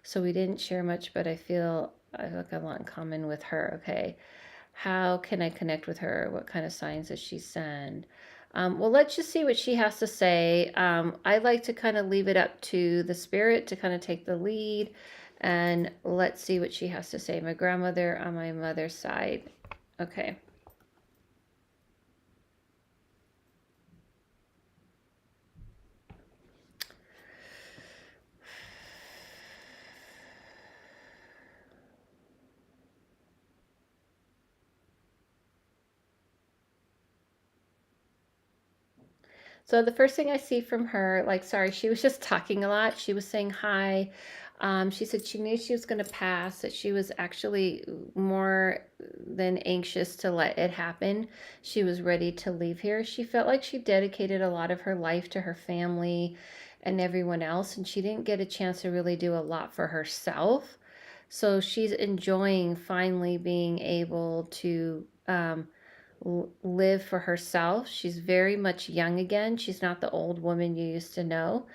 So we didn't share much, but I feel like I have a lot in common with her. Okay. How can I connect with her? What kind of signs does she send? Well, let's just see what she has to say. I like to kind of leave it up to the spirit to kind of take the lead. And let's see what she has to say. My grandmother on my mother's side. Okay. So the first thing I see from her, like, sorry, she was just talking a lot. She was saying hi. She said she knew she was going to pass, that she was actually more than anxious to let it happen. She was ready to leave here. She felt like she dedicated a lot of her life to her family and everyone else, and she didn't get a chance to really do a lot for herself. So she's enjoying finally being able to live for herself. She's very much young again. She's not the old woman you used to know.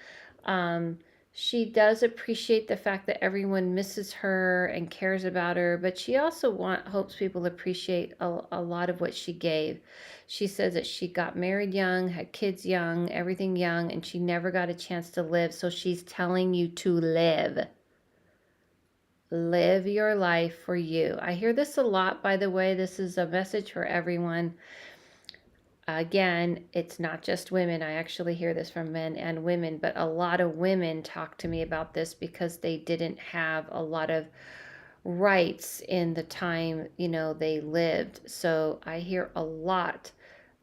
Um, she does appreciate the fact that everyone misses her and cares about her, but she also hopes people appreciate a lot of what she gave. She says that she got married young, had kids young, everything young, and she never got a chance to live. So she's telling you to live. Live your life for you. I hear this a lot, by the way. This is a message for everyone. Again, it's not just women. I actually hear this from men and women, but a lot of women talk to me about this because they didn't have a lot of rights in the time, they lived. So I hear a lot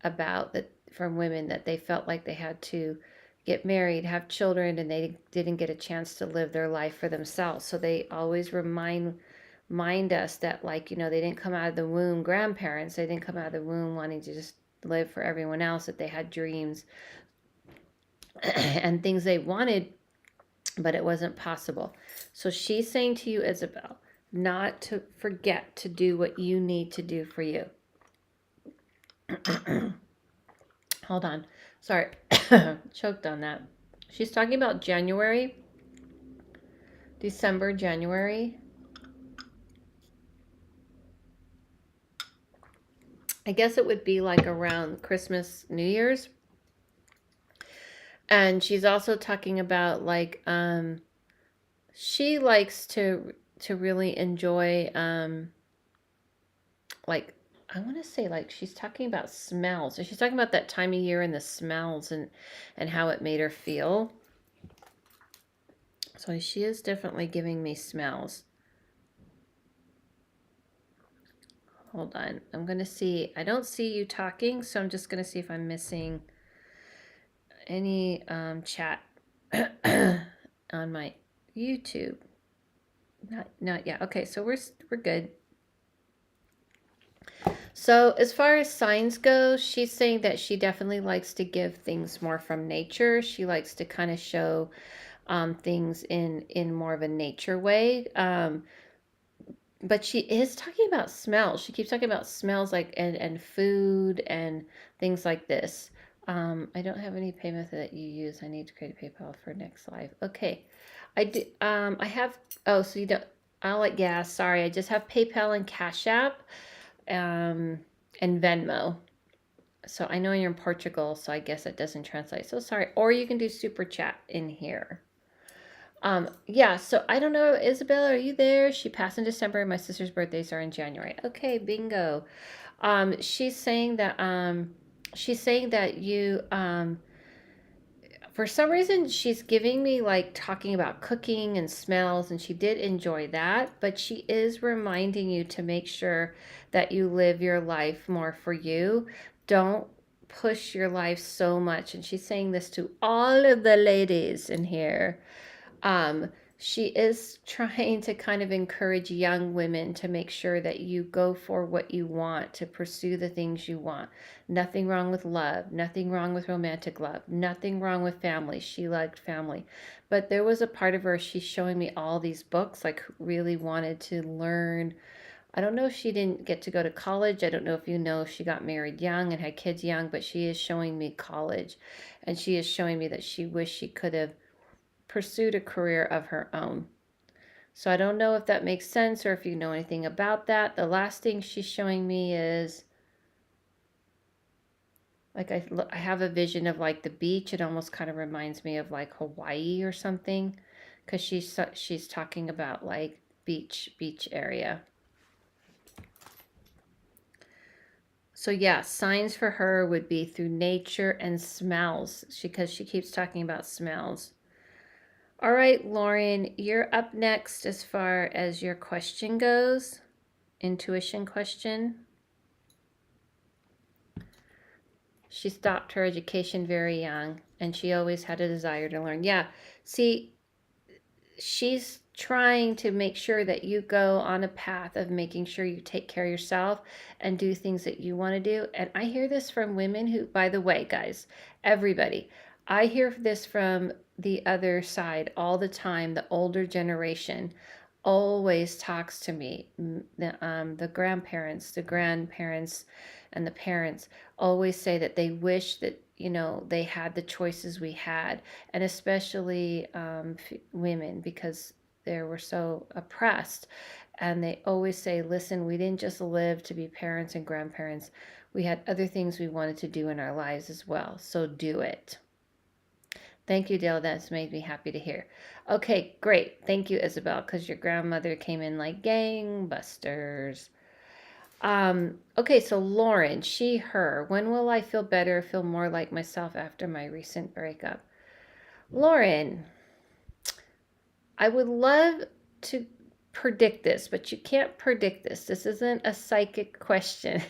about that from women, that they felt like they had to get married, have children, and they didn't get a chance to live their life for themselves. So they always remind us that, like, they didn't come out of the womb grandparents. They didn't come out of the womb wanting to just live for everyone else, that they had dreams and things they wanted, but it wasn't possible. So she's saying to you, Isabel, not to forget to do what you need to do for you. Hold on. Sorry. Choked on that. She's talking about January, December, January. I guess it would be like around Christmas, New Year's. And she's also talking about, like, she likes to really enjoy, like, I want to say, like, she's talking about smells. So she's talking about that time of year and the smells and how it made her feel. So she is definitely giving me smells. Hold on. I'm going to see. I don't see you talking, so I'm just going to see if I'm missing any chat on my YouTube. Not yet. Okay, so we're good. So as far as signs go, she's saying that she definitely likes to give things more from nature. She likes to kind of show things in more of a nature way. But she is talking about smells. She keeps talking about smells, like, and food and things like this. I don't have any pay method that you use. I need to create a PayPal for next live. Okay. I do. I have. Oh, so you don't. Yeah. Sorry. I just have PayPal and Cash App, and Venmo. So I know you're in Portugal, so I guess it doesn't translate. So sorry. Or you can do super chat in here. Yeah, so I don't know, Isabella, are you there? She passed in December. My sister's birthdays are in January. Okay, bingo. She's saying that you, for some reason, she's giving me, like, talking about cooking and smells, and she did enjoy that, but she is reminding you to make sure that you live your life more for you. Don't push your life so much. And she's saying this to all of the ladies in here. she is trying to kind of encourage young women to make sure that you go for what you want, to pursue the things you want. Nothing wrong with love, nothing wrong with romantic love, nothing wrong with family. She liked family. But there was a part of her, she's showing me all these books, like really wanted to learn. I don't know if she didn't get to go to college. I don't know if you know if she got married young and had kids young, but she is showing me college. And she is showing me that she wished she could have pursued a career of her own. So I don't know if that makes sense or if you know anything about that. The last thing she's showing me is like I have a vision of like the beach. It almost kind of reminds me of like Hawaii or something, because she's talking about like beach area. So yeah, signs for her would be through nature and smells, because she keeps talking about smells. All right, Lauren, you're up next as far as your question goes. Intuition question. She stopped her education very young, and she always had a desire to learn. Yeah, see, she's trying to make sure that you go on a path of making sure you take care of yourself and do things that you want to do. And I hear this from women who, by the way, guys, everybody, I hear this from the other side all the time. The older generation always talks to me. The grandparents, and the parents always say that they wish that, they had the choices we had, and especially women, because they were so oppressed. And they always say, listen, we didn't just live to be parents and grandparents. We had other things we wanted to do in our lives as well. So do it. Thank you, Dale. That's made me happy to hear. Okay, great. Thank you, Isabel, because your grandmother came in like gangbusters. Okay, so Lauren, she, her. When will I feel better, feel more like myself after my recent breakup? Lauren, I would love to predict this, but you can't predict this. This isn't a psychic question.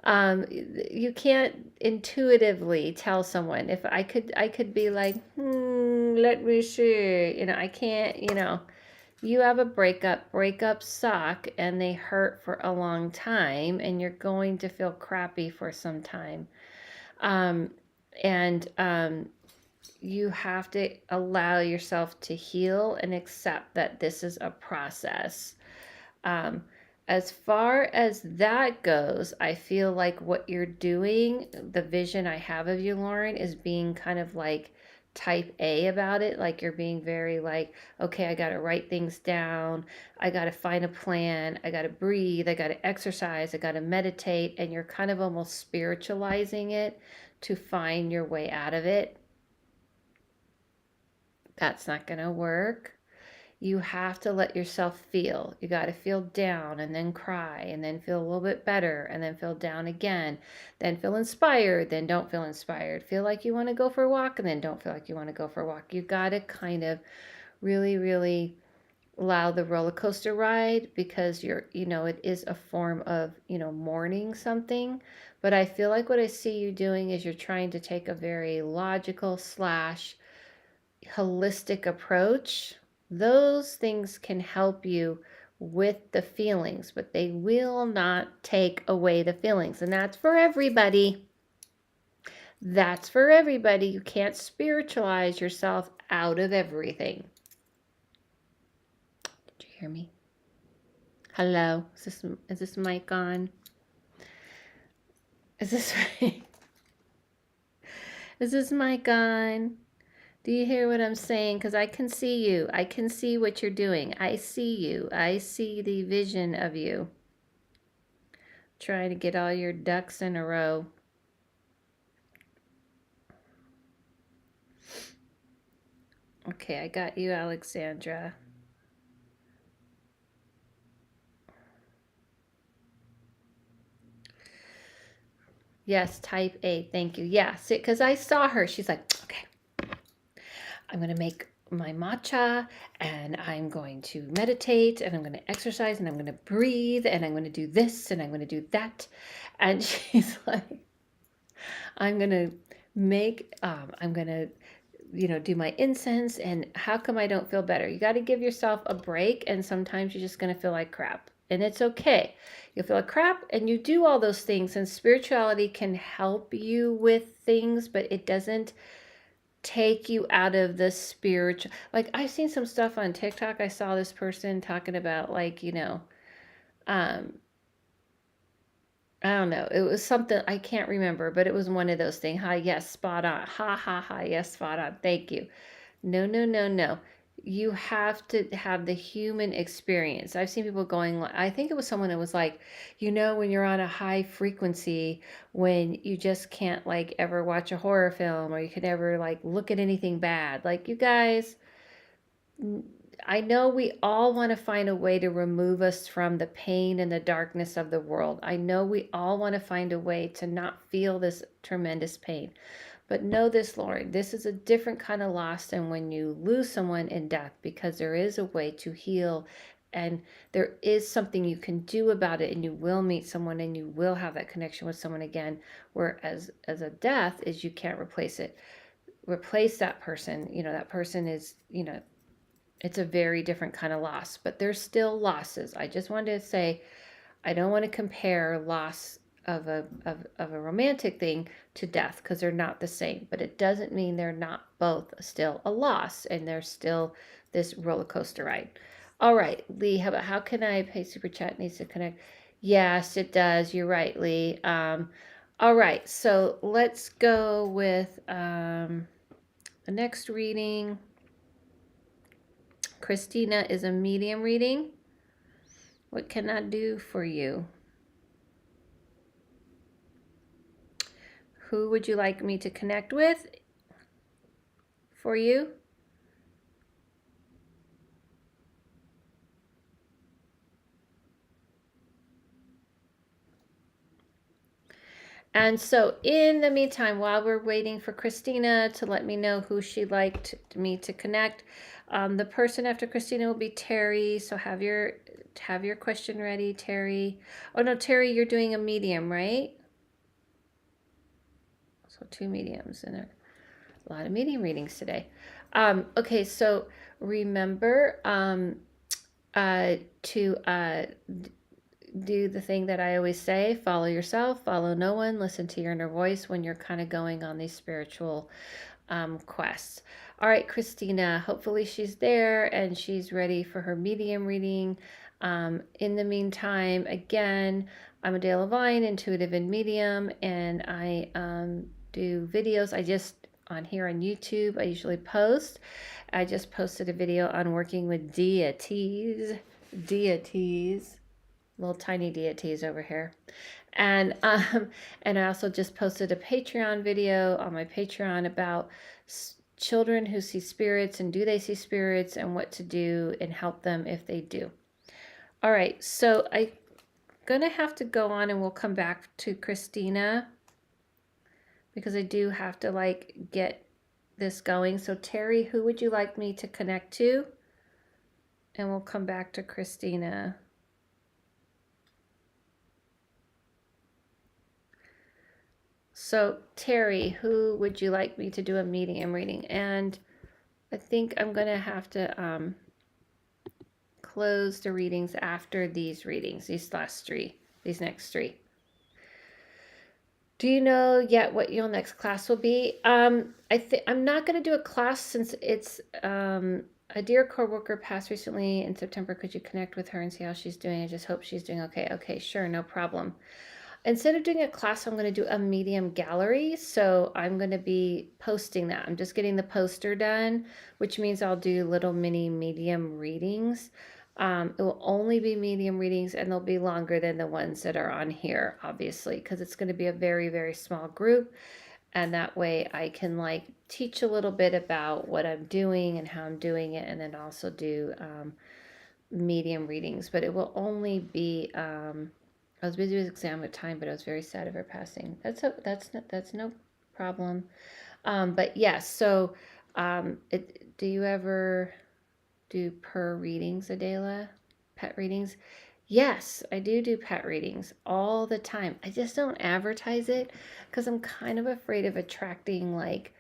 You can't intuitively tell someone. If I could be like, let me see. I can't, you have a breakup. Breakups suck and they hurt for a long time, and you're going to feel crappy for some time. And you have to allow yourself to heal and accept that this is a process. As far as that goes, I feel like what you're doing, the vision I have of you, Lauren, is being kind of like type A about it. Like you're being very like, okay, I got to write things down. I got to find a plan. I got to breathe. I got to exercise. I got to meditate. And you're kind of almost spiritualizing it to find your way out of it. That's not going to work. You have to let yourself feel. You got to feel down and then cry and then feel a little bit better and then feel down again. Then feel inspired, then don't feel inspired. Feel like you want to go for a walk and then don't feel like you want to go for a walk. You got to kind of really, really allow the roller coaster ride, because it is a form of, mourning something. But I feel like what I see you doing is you're trying to take a very logical / holistic approach. Those things can help you with the feelings, but they will not take away the feelings. And that's for everybody. That's for everybody. You can't spiritualize yourself out of everything. Did you hear me? Hello? Is this mic on? Is this mic on? Do you hear what I'm saying? Because I can see you. I can see what you're doing. I see you. I see the vision of you. Trying to get all your ducks in a row. Okay, I got you, Alexandra. Yes, type A. Thank you. Yes, because I saw her. She's like, okay, I'm going to make my matcha, and I'm going to meditate, and I'm going to exercise, and I'm going to breathe, and I'm going to do this, and I'm going to do that. And she's like, I'm going to do my incense, and how come I don't feel better? You got to give yourself a break, and sometimes you're just going to feel like crap, and it's okay. You'll feel like crap, and you do all those things, and spirituality can help you with things, but it doesn't take you out of the spiritual. Like, I've seen some stuff on TikTok. I saw this person talking about, like, um, I don't know. It was something I can't remember, but it was one of those things. Hi, yes, spot on. Ha ha ha, yes, spot on. Thank you. No, no, no, no. You have to have the human experience. I've seen people going, I think it was someone that was like, when you're on a high frequency, when you just can't like ever watch a horror film, or you could ever like look at anything bad. Like, you guys, I know we all want to find a way to remove us from the pain and the darkness of the world. I know we all want to find a way to not feel this tremendous pain. But know this, Lord, this is a different kind of loss than when you lose someone in death, because there is a way to heal, and there is something you can do about it, and you will meet someone and you will have that connection with someone again. Whereas as a death is, you can't replace it. Replace that person. That person is, it's a very different kind of loss, but there's still losses. I just wanted to say, I don't want to compare loss of a romantic thing to death, because they're not the same. But it doesn't mean they're not both still a loss, and there's still this roller coaster ride. All right, Lee, how can I pay super chat needs to connect? Yes, it does. You're right, Lee. All right, so let's go with the next reading. Christina is a medium reading. What can I do for you? Who would you like me to connect with for you? And so in the meantime, while we're waiting for Christina to let me know who she'd like me to connect, the person after Christina will be Terry. So have your question ready, Terry. Oh no, Terry, you're doing a medium, right? So 2 mediums, and a lot of medium readings today. Okay, so remember to do the thing that I always say: follow yourself, follow no one, listen to your inner voice when you're kind of going on these spiritual quests. All right, Christina, hopefully she's there and she's ready for her medium reading. In the meantime, again, I'm AdelaLavine, intuitive and medium, and I do videos. On here on YouTube, I usually post. I just posted a video on working with deities, little tiny deities over here. And and I also just posted a Patreon video on my Patreon about children who see spirits, and do they see spirits, and what to do and help them if they do. All right, so I'm gonna have to go on, and we'll come back to Christina, because I do have to like get this going. So Terry, who would you like me to connect to? And we'll come back to Christina. So Terry, who would you like me to do a medium reading? And I think I'm going to have to close the readings after these readings, these next 3. Do you know yet what your next class will be? I'm not going to do a class, since it's a dear coworker passed recently in September. Could you connect with her and see how she's doing? I just hope she's doing okay. Okay, sure, no problem. Instead of doing a class, I'm going to do a medium gallery. So I'm going to be posting that. I'm just getting the poster done, which means I'll do little mini medium readings. It will only be medium readings, and they'll be longer than the ones that are on here, obviously, because it's going to be a very, very small group. And that way I can like teach a little bit about what I'm doing and how I'm doing it, and then also do medium readings. But it will only be I was busy with exam at time, but I was very sad of her passing. That's no problem. But yes, so do you ever do per readings, Adela? Pet readings? Yes, I do pet readings all the time. I just don't advertise it, because I'm kind of afraid of attracting like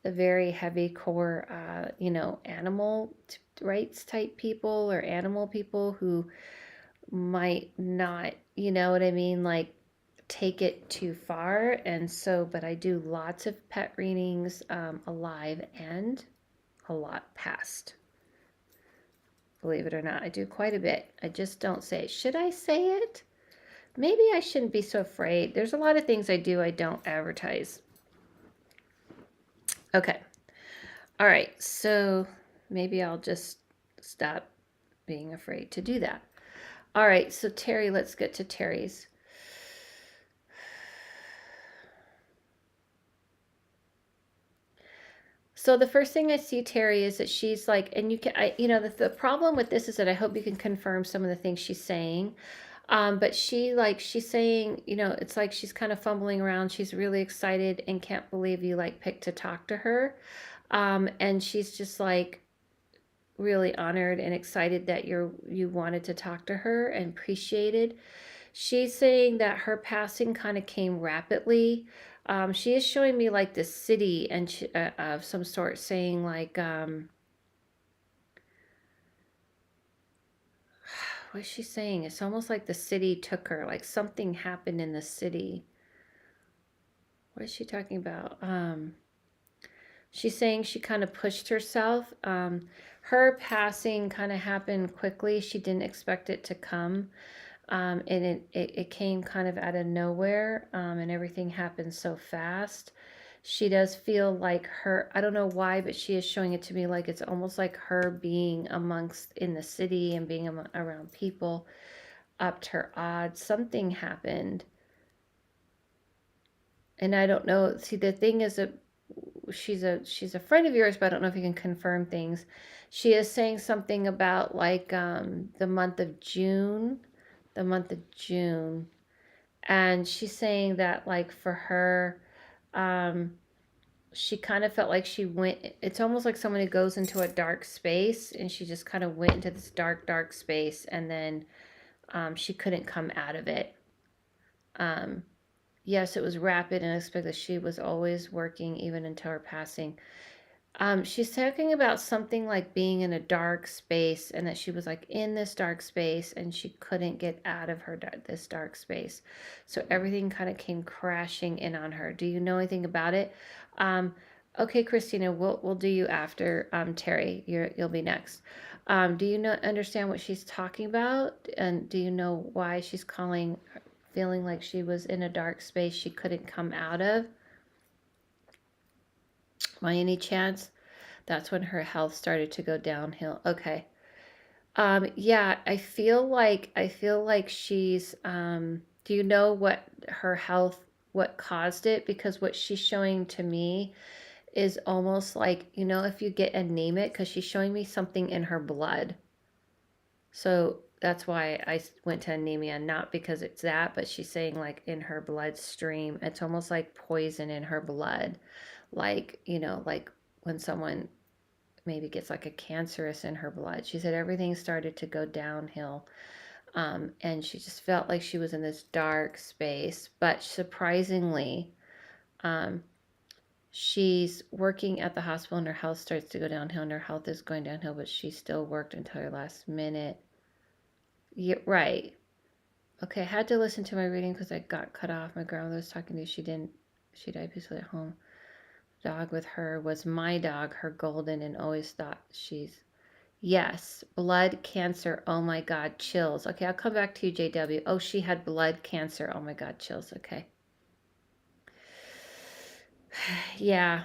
the very heavy core, animal rights type people or animal people who might not, you know what I mean, like take it too far. And so, but I do lots of pet readings, alive and a lot past. Believe it or not, I do quite a bit. I just don't say it. Should I say it? Maybe I shouldn't be so afraid. There's a lot of things I do I don't advertise. Okay. All right. So maybe I'll just stop being afraid to do that. All right. So Terry, let's get to Terry's. So the first thing I see, Terry, is that she's like, and the problem with this is that I hope you can confirm some of the things she's saying. But she's saying, it's like she's kind of fumbling around. She's really excited and can't believe you like picked to talk to her. And she's just like really honored and excited that you wanted to talk to her and appreciated. She's saying that her passing kind of came rapidly. She is showing me like this city and of some sort, saying like, what is she saying? It's almost like the city took her, like something happened in the city. What is she talking about? She's saying she kind of pushed herself. Her passing kind of happened quickly. She didn't expect it to come. And it came kind of out of nowhere, and everything happened so fast. She does feel like I don't know why, but she is showing it to me like it's almost like her being amongst in the city and being around people upped her odds. Something happened. And I don't know. See, the thing is that she's a friend of yours, but I don't know if you can confirm things. She is saying something about like the month of June, and she's saying that like for her, she kind of felt like she went. It's almost like someone who goes into a dark space, and she just kind of went into this dark space, and then she couldn't come out of it. Yes, it was rapid and unexpected. She was always working even until her passing. She's talking about something like being in a dark space and that she was like in this dark space and she couldn't get out of this dark space. So everything kind of came crashing in on her. Do you know anything about it? Okay, Christina, we'll do you after Terry. You'll be next. Do you understand what she's talking about? And do you know why she's feeling like she was in a dark space she couldn't come out of? By any chance? That's when her health started to go downhill. Okay. Yeah, I feel like she's do you know what her health what caused it? Because what she's showing to me is almost like, if you get anemic, because she's showing me something in her blood. So that's why I went to anemia, not because it's that, but she's saying like in her bloodstream, it's almost like poison in her blood. Like, like when someone maybe gets like a cancerous in her blood. She said everything started to go downhill. And she just felt like she was in this dark space. But surprisingly, she's working at the hospital and her health starts to go downhill and her health is going downhill, but she still worked until her last minute. Yeah, right. Okay, I had to listen to my reading because I got cut off. My grandmother was talking to me. She died peacefully at home. Dog with her was my dog, her golden, and always thought yes, blood cancer. Oh my God, chills. Okay, I'll come back to you, JW. Oh, she had blood cancer. Oh my God, chills. Okay. Yeah,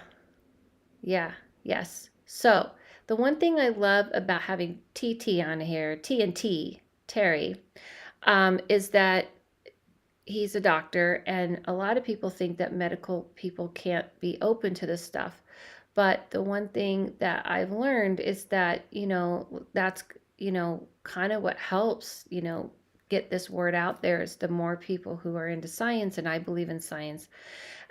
yeah, yes. So the one thing I love about having TT on here, TNT, Terry, is that he's a doctor, and a lot of people think that medical people can't be open to this stuff. But the one thing that I've learned is that, that's, kind of what helps, get this word out there is the more people who are into science, and I believe in science.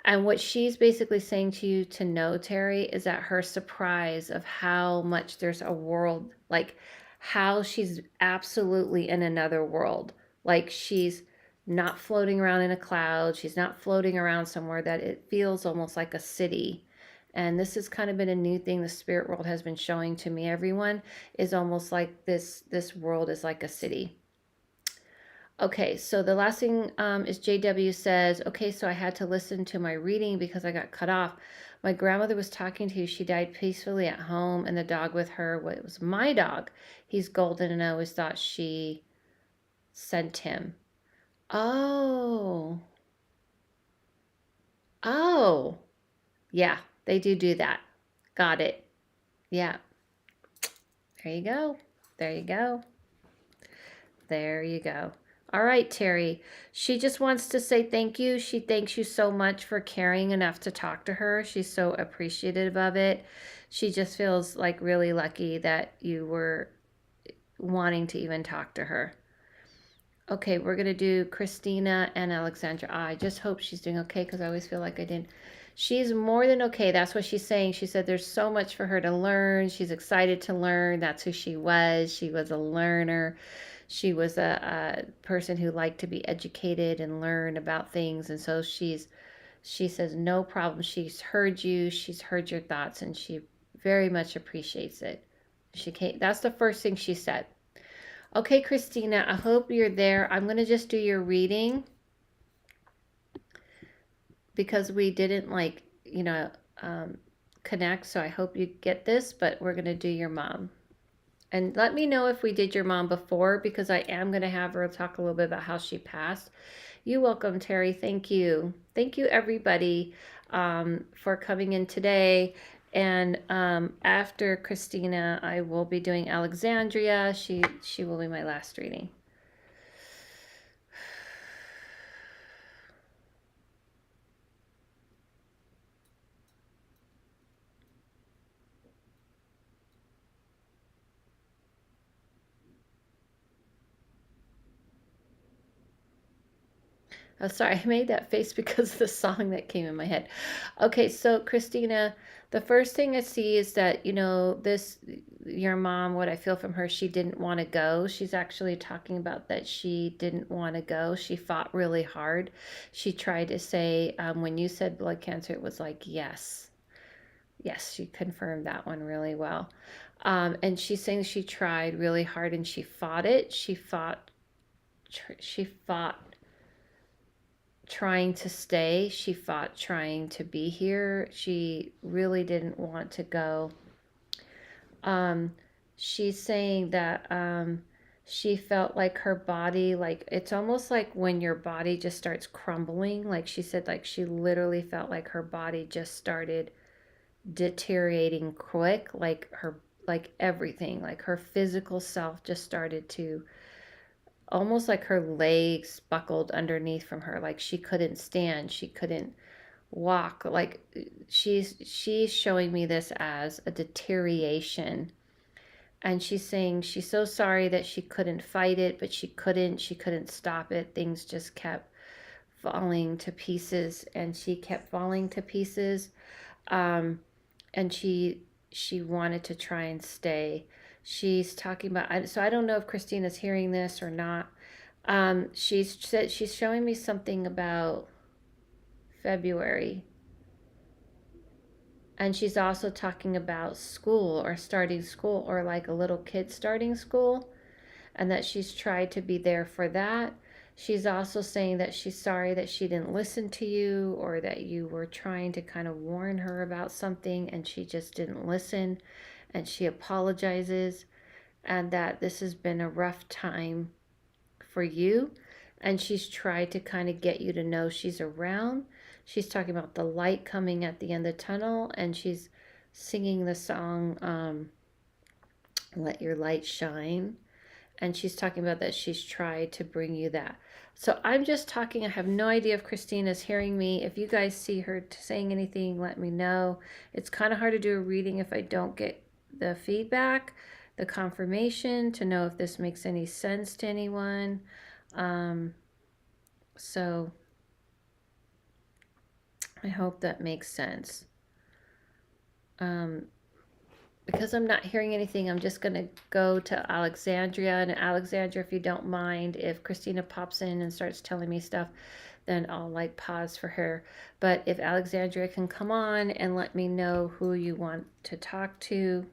And what she's basically saying to you to know, Terry, is that her surprise of how much there's a world, like how she's absolutely in another world. Like she's not floating around in a cloud. She's not floating around somewhere that it feels almost like a city. And this has kind of been a new thing the spirit world has been showing to me. Everyone is almost like this world is like a city. Okay, so the last thing is JW says, okay, so I had to listen to my reading because I got cut off. My grandmother was talking to you. She died peacefully at home, and the dog with her, well, it was my dog. He's golden, and I always thought she sent him. Oh, oh, yeah, they do that. Got it. Yeah, there you go. There you go. There you go. All right, Terry. She just wants to say thank you. She thanks you so much for caring enough to talk to her. She's so appreciative of it. She just feels like really lucky that you were wanting to even talk to her. Okay, we're going to do Christina and Alexandra. I just hope she's doing okay because I always feel like I didn't. She's more than okay. That's what she's saying. She said there's so much for her to learn. She's excited to learn. That's who she was. She was a learner. She was a person who liked to be educated and learn about things. And so she says, no problem. She's heard you. She's heard your thoughts, and she very much appreciates it. She came, that's the first thing she said. Okay, Christina, I hope you're there. I'm going to just do your reading because we didn't connect. So I hope you get this, but we're going to do your mom. And let me know if we did your mom before, because I am going to have her talk a little bit about how she passed. You're welcome, Terry. Thank you. Thank you, everybody, for coming in today. And after Christina, I will be doing Alexandria. She will be my last reading. Oh, sorry, I made that face because of the song that came in my head. Okay, so Christina, the first thing I see is that, your mom, what I feel from her, she didn't want to go. She's actually talking about that she didn't want to go. She fought really hard. She tried to say, when you said blood cancer, it was like, yes. Yes, she confirmed that one really well. And she's saying she tried really hard and she fought it. She fought trying to stay. She fought trying to be here. She really didn't want to go. She's saying that she felt like her body, like it's almost like when your body just starts crumbling. Like she said, like she literally felt like her body just started deteriorating quick, like everything, like her physical self just started to, almost like her legs buckled underneath from her, like she couldn't stand, she couldn't walk, like she's showing me this as a deterioration. And she's saying she's so sorry that she couldn't fight it, but she couldn't stop it. Things just kept falling to pieces, and she kept falling to pieces. And she wanted to try and stay. She's talking about, so I don't know if Christina's hearing this or not. She's showing me something about February, and she's also talking about school or starting school, or like a little kid starting school, and that she's tried to be there for that. She's also saying that she's sorry that she didn't listen to you, or that you were trying to kind of warn her about something and she just didn't listen, and she apologizes, and that this has been a rough time for you, and she's tried to kind of get you to know she's around. She's talking about the light coming at the end of the tunnel, and she's singing the song, Let Your Light Shine. And she's talking about that she's tried to bring you that. So I'm just talking. I have no idea if Christina's hearing me. If you guys see her saying anything, let me know. It's kind of hard to do a reading if I don't get the feedback, the confirmation, to know if this makes any sense to anyone. So I hope that makes sense. Because I'm not hearing anything, I'm just going to go to Alexandria. And Alexandra, if you don't mind, if Christina pops in and starts telling me stuff, then I'll like pause for her. But if Alexandria can come on and let me know who you want to talk to,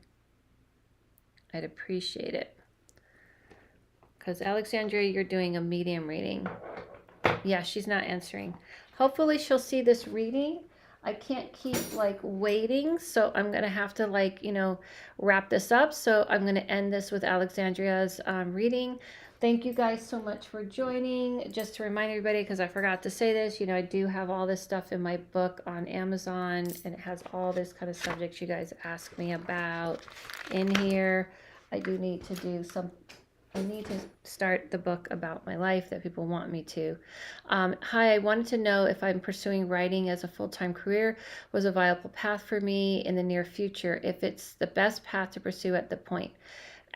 I'd appreciate it. Because Alexandria, you're doing a medium reading. Yeah, she's not answering. Hopefully she'll see this reading. I can't keep like waiting, so I'm gonna have to like, wrap this up. So I'm gonna end this with Alexandria's reading. Thank you guys so much for joining. Just to remind everybody, because I forgot to say this, I do have all this stuff in my book on Amazon, and it has all this kind of subjects you guys ask me about in here. I need to start the book about my life that people want me to. Hi, I wanted to know if I'm pursuing writing as a full-time career was a viable path for me in the near future, if it's the best path to pursue at the point.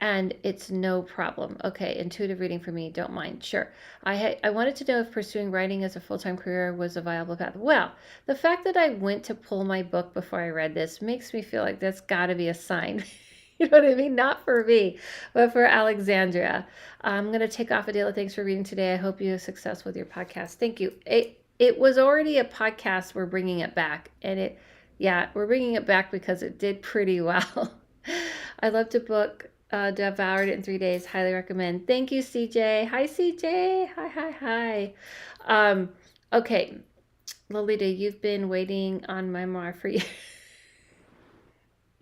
And it's no problem. Okay, intuitive reading for me, don't mind. Sure. I wanted to know if pursuing writing as a full-time career was a viable path. Well, the fact that I went to pull my book before I read this makes me feel like that's got to be a sign. You know what I mean? Not for me, but for Alexandria. I'm going to take off, Adela. Thanks for reading today. I hope you have success with your podcast. Thank you. It was already a podcast. We're bringing it back. And we're bringing it back because it did pretty well. I loved the book. Devoured it in 3 days. Highly recommend. Thank you, CJ. Hi, CJ. Hi. Okay. Lolita, you've been waiting on my mar for you.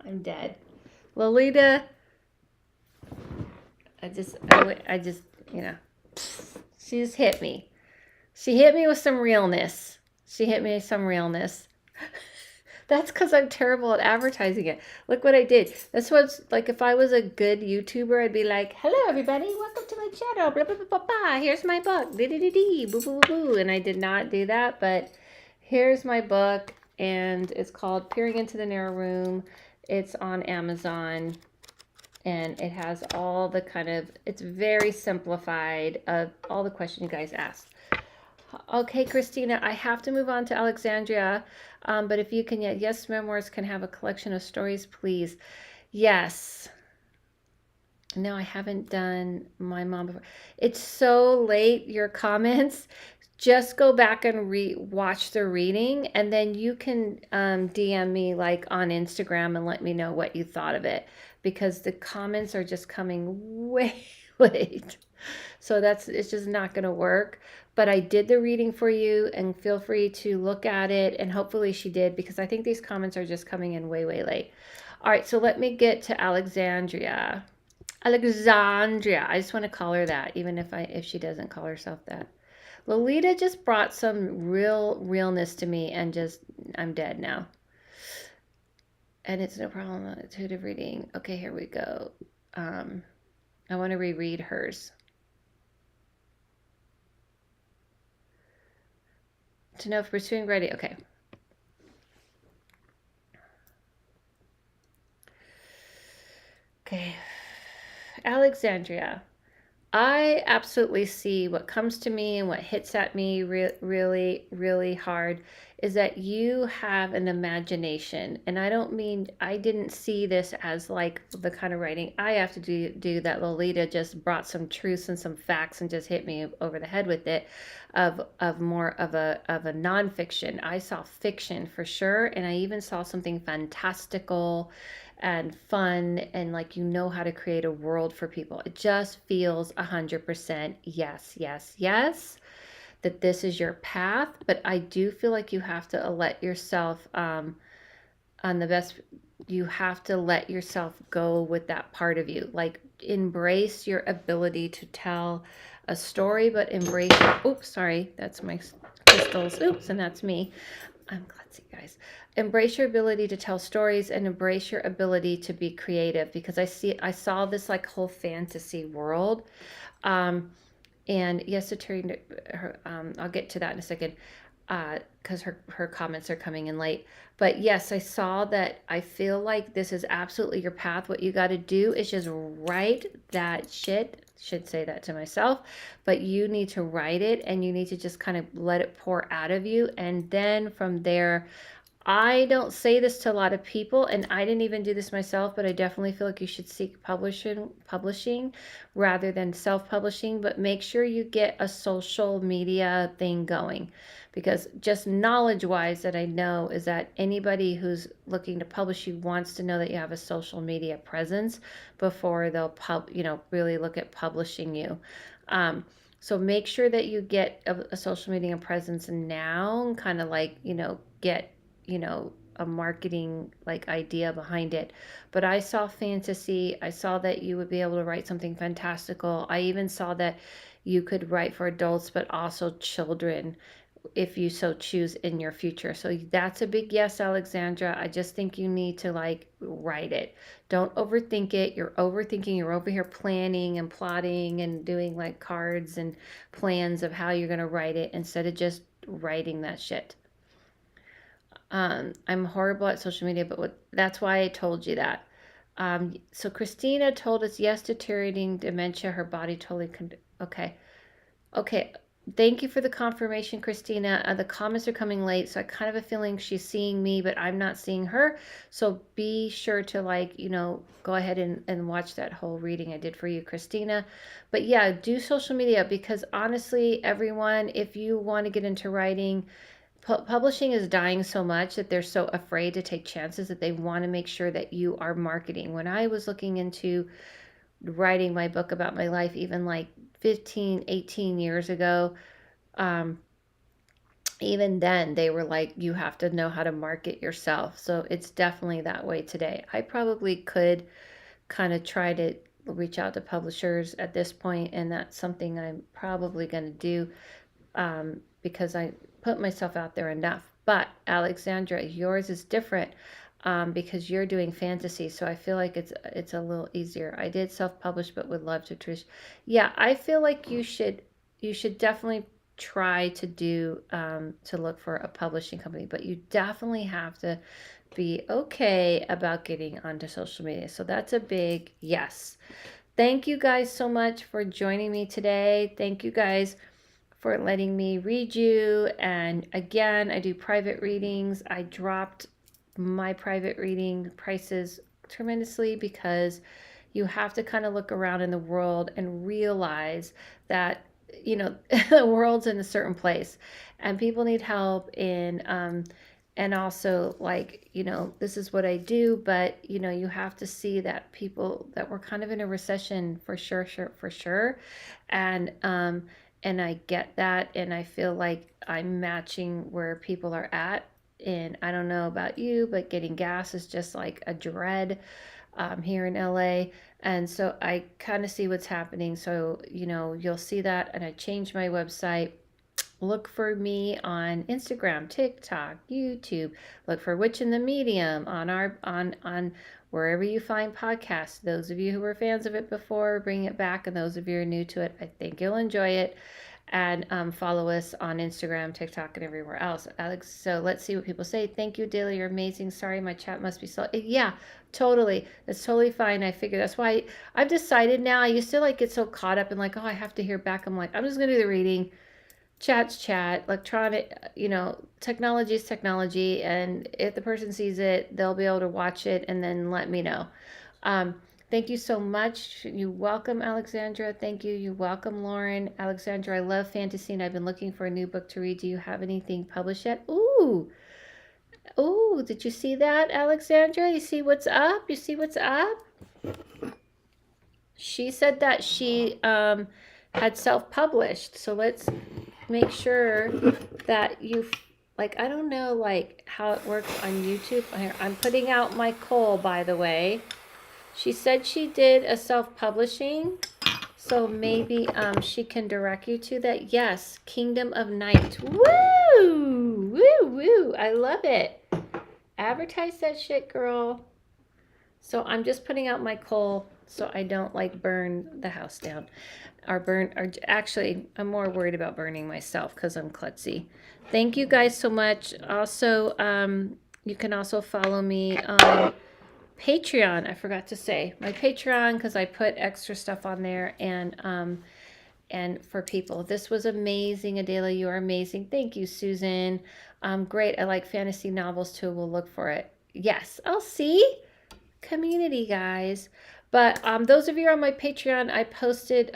I'm dead. Lolita, I just, she just hit me. She hit me with some realness. That's because I'm terrible at advertising it. Look what I did. That's what's like, if I was a good YouTuber, I'd be like, hello, everybody. Welcome to my channel. Blah, blah, blah, blah, blah. Here's my book. Dee, boo, boo, boo. And I did not do that, but here's my book. And it's called Peering into the Narrow Room. It's on Amazon. And it has all the it's very simplified of all the questions you guys asked. Okay, Christina, I have to move on to Alexandria. But if you can, yes, memoirs can have a collection of stories, please. Yes. No, I haven't done my mom before. It's so late, your comments. Just go back and watch the reading, and then you can DM me like on Instagram and let me know what you thought of it, because the comments are just coming way late. So it's just not going to work. But I did the reading for you, and feel free to look at it, and hopefully she did, because I think these comments are just coming in way late. All right, so let me get to Alexandria. I just want to call her that, even if she doesn't call herself that. Lolita just brought some realness to me, and I'm dead now. And it's no problem. Intuitive reading. Okay, here we go. I want to reread hers. To know if pursuing writing. Okay. Okay. Alexandria. I absolutely see what comes to me, and what hits at me really hard is that you have an imagination. And I didn't see this as like the kind of writing I have to do that Lolita just brought some truths and some facts and just hit me over the head with it, of more of a nonfiction. I saw fiction for sure, and I even saw something fantastical and fun, and like how to create a world for people. It just feels 100% yes that this is your path. But I do feel like you have to let yourself you have to let yourself go with that part of you. Like, embrace your ability to tell a story, but embrace that's my crystals. And that's me. I'm glad to see you guys. Embrace your ability to tell stories, and embrace your ability to be creative, because I saw this like whole fantasy world. And yes, I'll get to that in a second, because her comments are coming in late. But yes, I saw that. I feel like this is absolutely your path. What you got to do is just write that shit. Should say that to myself, but you need to write it, and you need to just kind of let it pour out of you. And then from there, I don't say this to a lot of people, and I didn't even do this myself, but I definitely feel like you should seek publishing rather than self-publishing, but make sure you get a social media thing going, because just knowledge-wise that I know is that anybody who's looking to publish you wants to know that you have a social media presence before they'll really look at publishing you. So make sure that you get a social media presence now, and kind of like, get a marketing like idea behind it. But I saw fantasy. I saw that you would be able to write something fantastical. I even saw that you could write for adults, but also children if you so choose in your future. So that's a big yes, Alexandra. I just think you need to like write it. Don't overthink it. You're overthinking. You're over here planning and plotting and doing like cards and plans of how you're going to write it instead of just writing that shit. I'm horrible at social media, but that's why I told you that. So Christina told us yes, deteriorating dementia, her body totally. Okay. Okay. Thank you for the confirmation, Christina. The comments are coming late, so I kind of have a feeling she's seeing me, but I'm not seeing her. So be sure to go ahead and watch that whole reading I did for you, Christina. But yeah, do social media, because honestly, everyone, if you want to get into writing, publishing is dying so much that they're so afraid to take chances that they want to make sure that you are marketing. When I was looking into writing my book about my life, even like 15, 18 years ago, even then they were like, you have to know how to market yourself. So it's definitely that way today. I probably could kind of try to reach out to publishers at this point, and that's something I'm probably going to do, because I put myself out there enough. But Alexandra, yours is different, because you're doing fantasy, so I feel like it's a little easier. I did self-publish, but would love to. Trish, yeah, I feel like you should definitely try to do to look for a publishing company, but you definitely have to be okay about getting onto social media. So that's a big yes. Thank you guys so much for joining me today. Thank you guys for letting me read you. And again, I do private readings. I dropped my private reading prices tremendously because you have to kind of look around in the world and realize that the world's in a certain place and people need help in and also this is what I do, but you have to see that we're kind of in a recession for sure. And I get that, and I feel like I'm matching where people are at. And I don't know about you, but getting gas is just like a dread here in LA. And so I kind of see what's happening. So, you'll see that. And I changed my website. Look for me on Instagram, TikTok, YouTube. Look for Witch in the Medium on wherever you find podcasts. Those of you who were fans of it before, bring it back. And those of you who are new to it, I think you'll enjoy it. And follow us on Instagram, TikTok, and everywhere else. Alex, so let's see what people say. Thank you, Daily. You're amazing. Sorry, my chat must be slow. Yeah, totally. That's totally fine. I figure that's why I've decided now. I used to get so caught up in oh, I have to hear back. I'm like, I'm just going to do the reading. Chat's chat. Electronic, technology is technology. And if the person sees it, they'll be able to watch it and then let me know. Thank you so much. You're welcome, Alexandra. Thank you. You're welcome, Lauren. Alexandra, I love fantasy and I've been looking for a new book to read. Do you have anything published yet? Ooh. Ooh, did you see that, Alexandra? You see what's up? You see what's up? She said that she had self-published. So let's make sure that I don't know how it works on YouTube. I'm putting out my coal, by the way. She said she did a self-publishing, so maybe she can direct you to that. Yes, Kingdom of Night. Woo! Woo, woo. I love it. Advertise that shit, girl. So I'm just putting out my coal so I don't burn the house down. Actually, I'm more worried about burning myself because I'm klutzy. Thank you guys so much. Also, you can also follow me on Patreon. I forgot to say my Patreon because I put extra stuff on there, and and for people. This was amazing, Adela. You are amazing. Thank you, Susan. Great. I like fantasy novels too. We'll look for it. Yes, I'll see. Community, guys. But those of you on my Patreon, I posted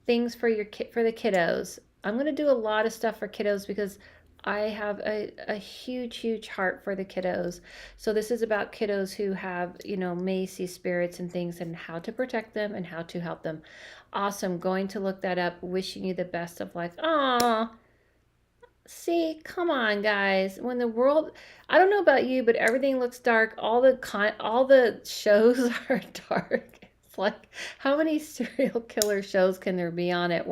things for for the kiddos. I'm gonna do a lot of stuff for kiddos because I have a huge heart for the kiddos. So this is about kiddos who have, may see spirits and things, and how to protect them and how to help them. Awesome. Going to look that up. Wishing you the best of life. Aw. See, come on, guys. When the world, I don't know about you, but everything looks dark. All the shows are dark. It's like, how many serial killer shows can there be on it?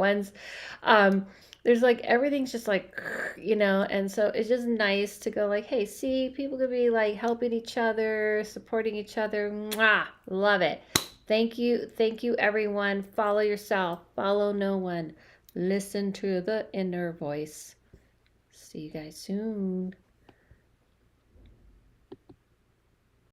Um, there's like everything's just like, and so it's just nice to go like, hey, see, people could be like helping each other, supporting each other. Mwah, love it. Thank you, everyone. Follow yourself. Follow no one. Listen to the inner voice. See you guys soon.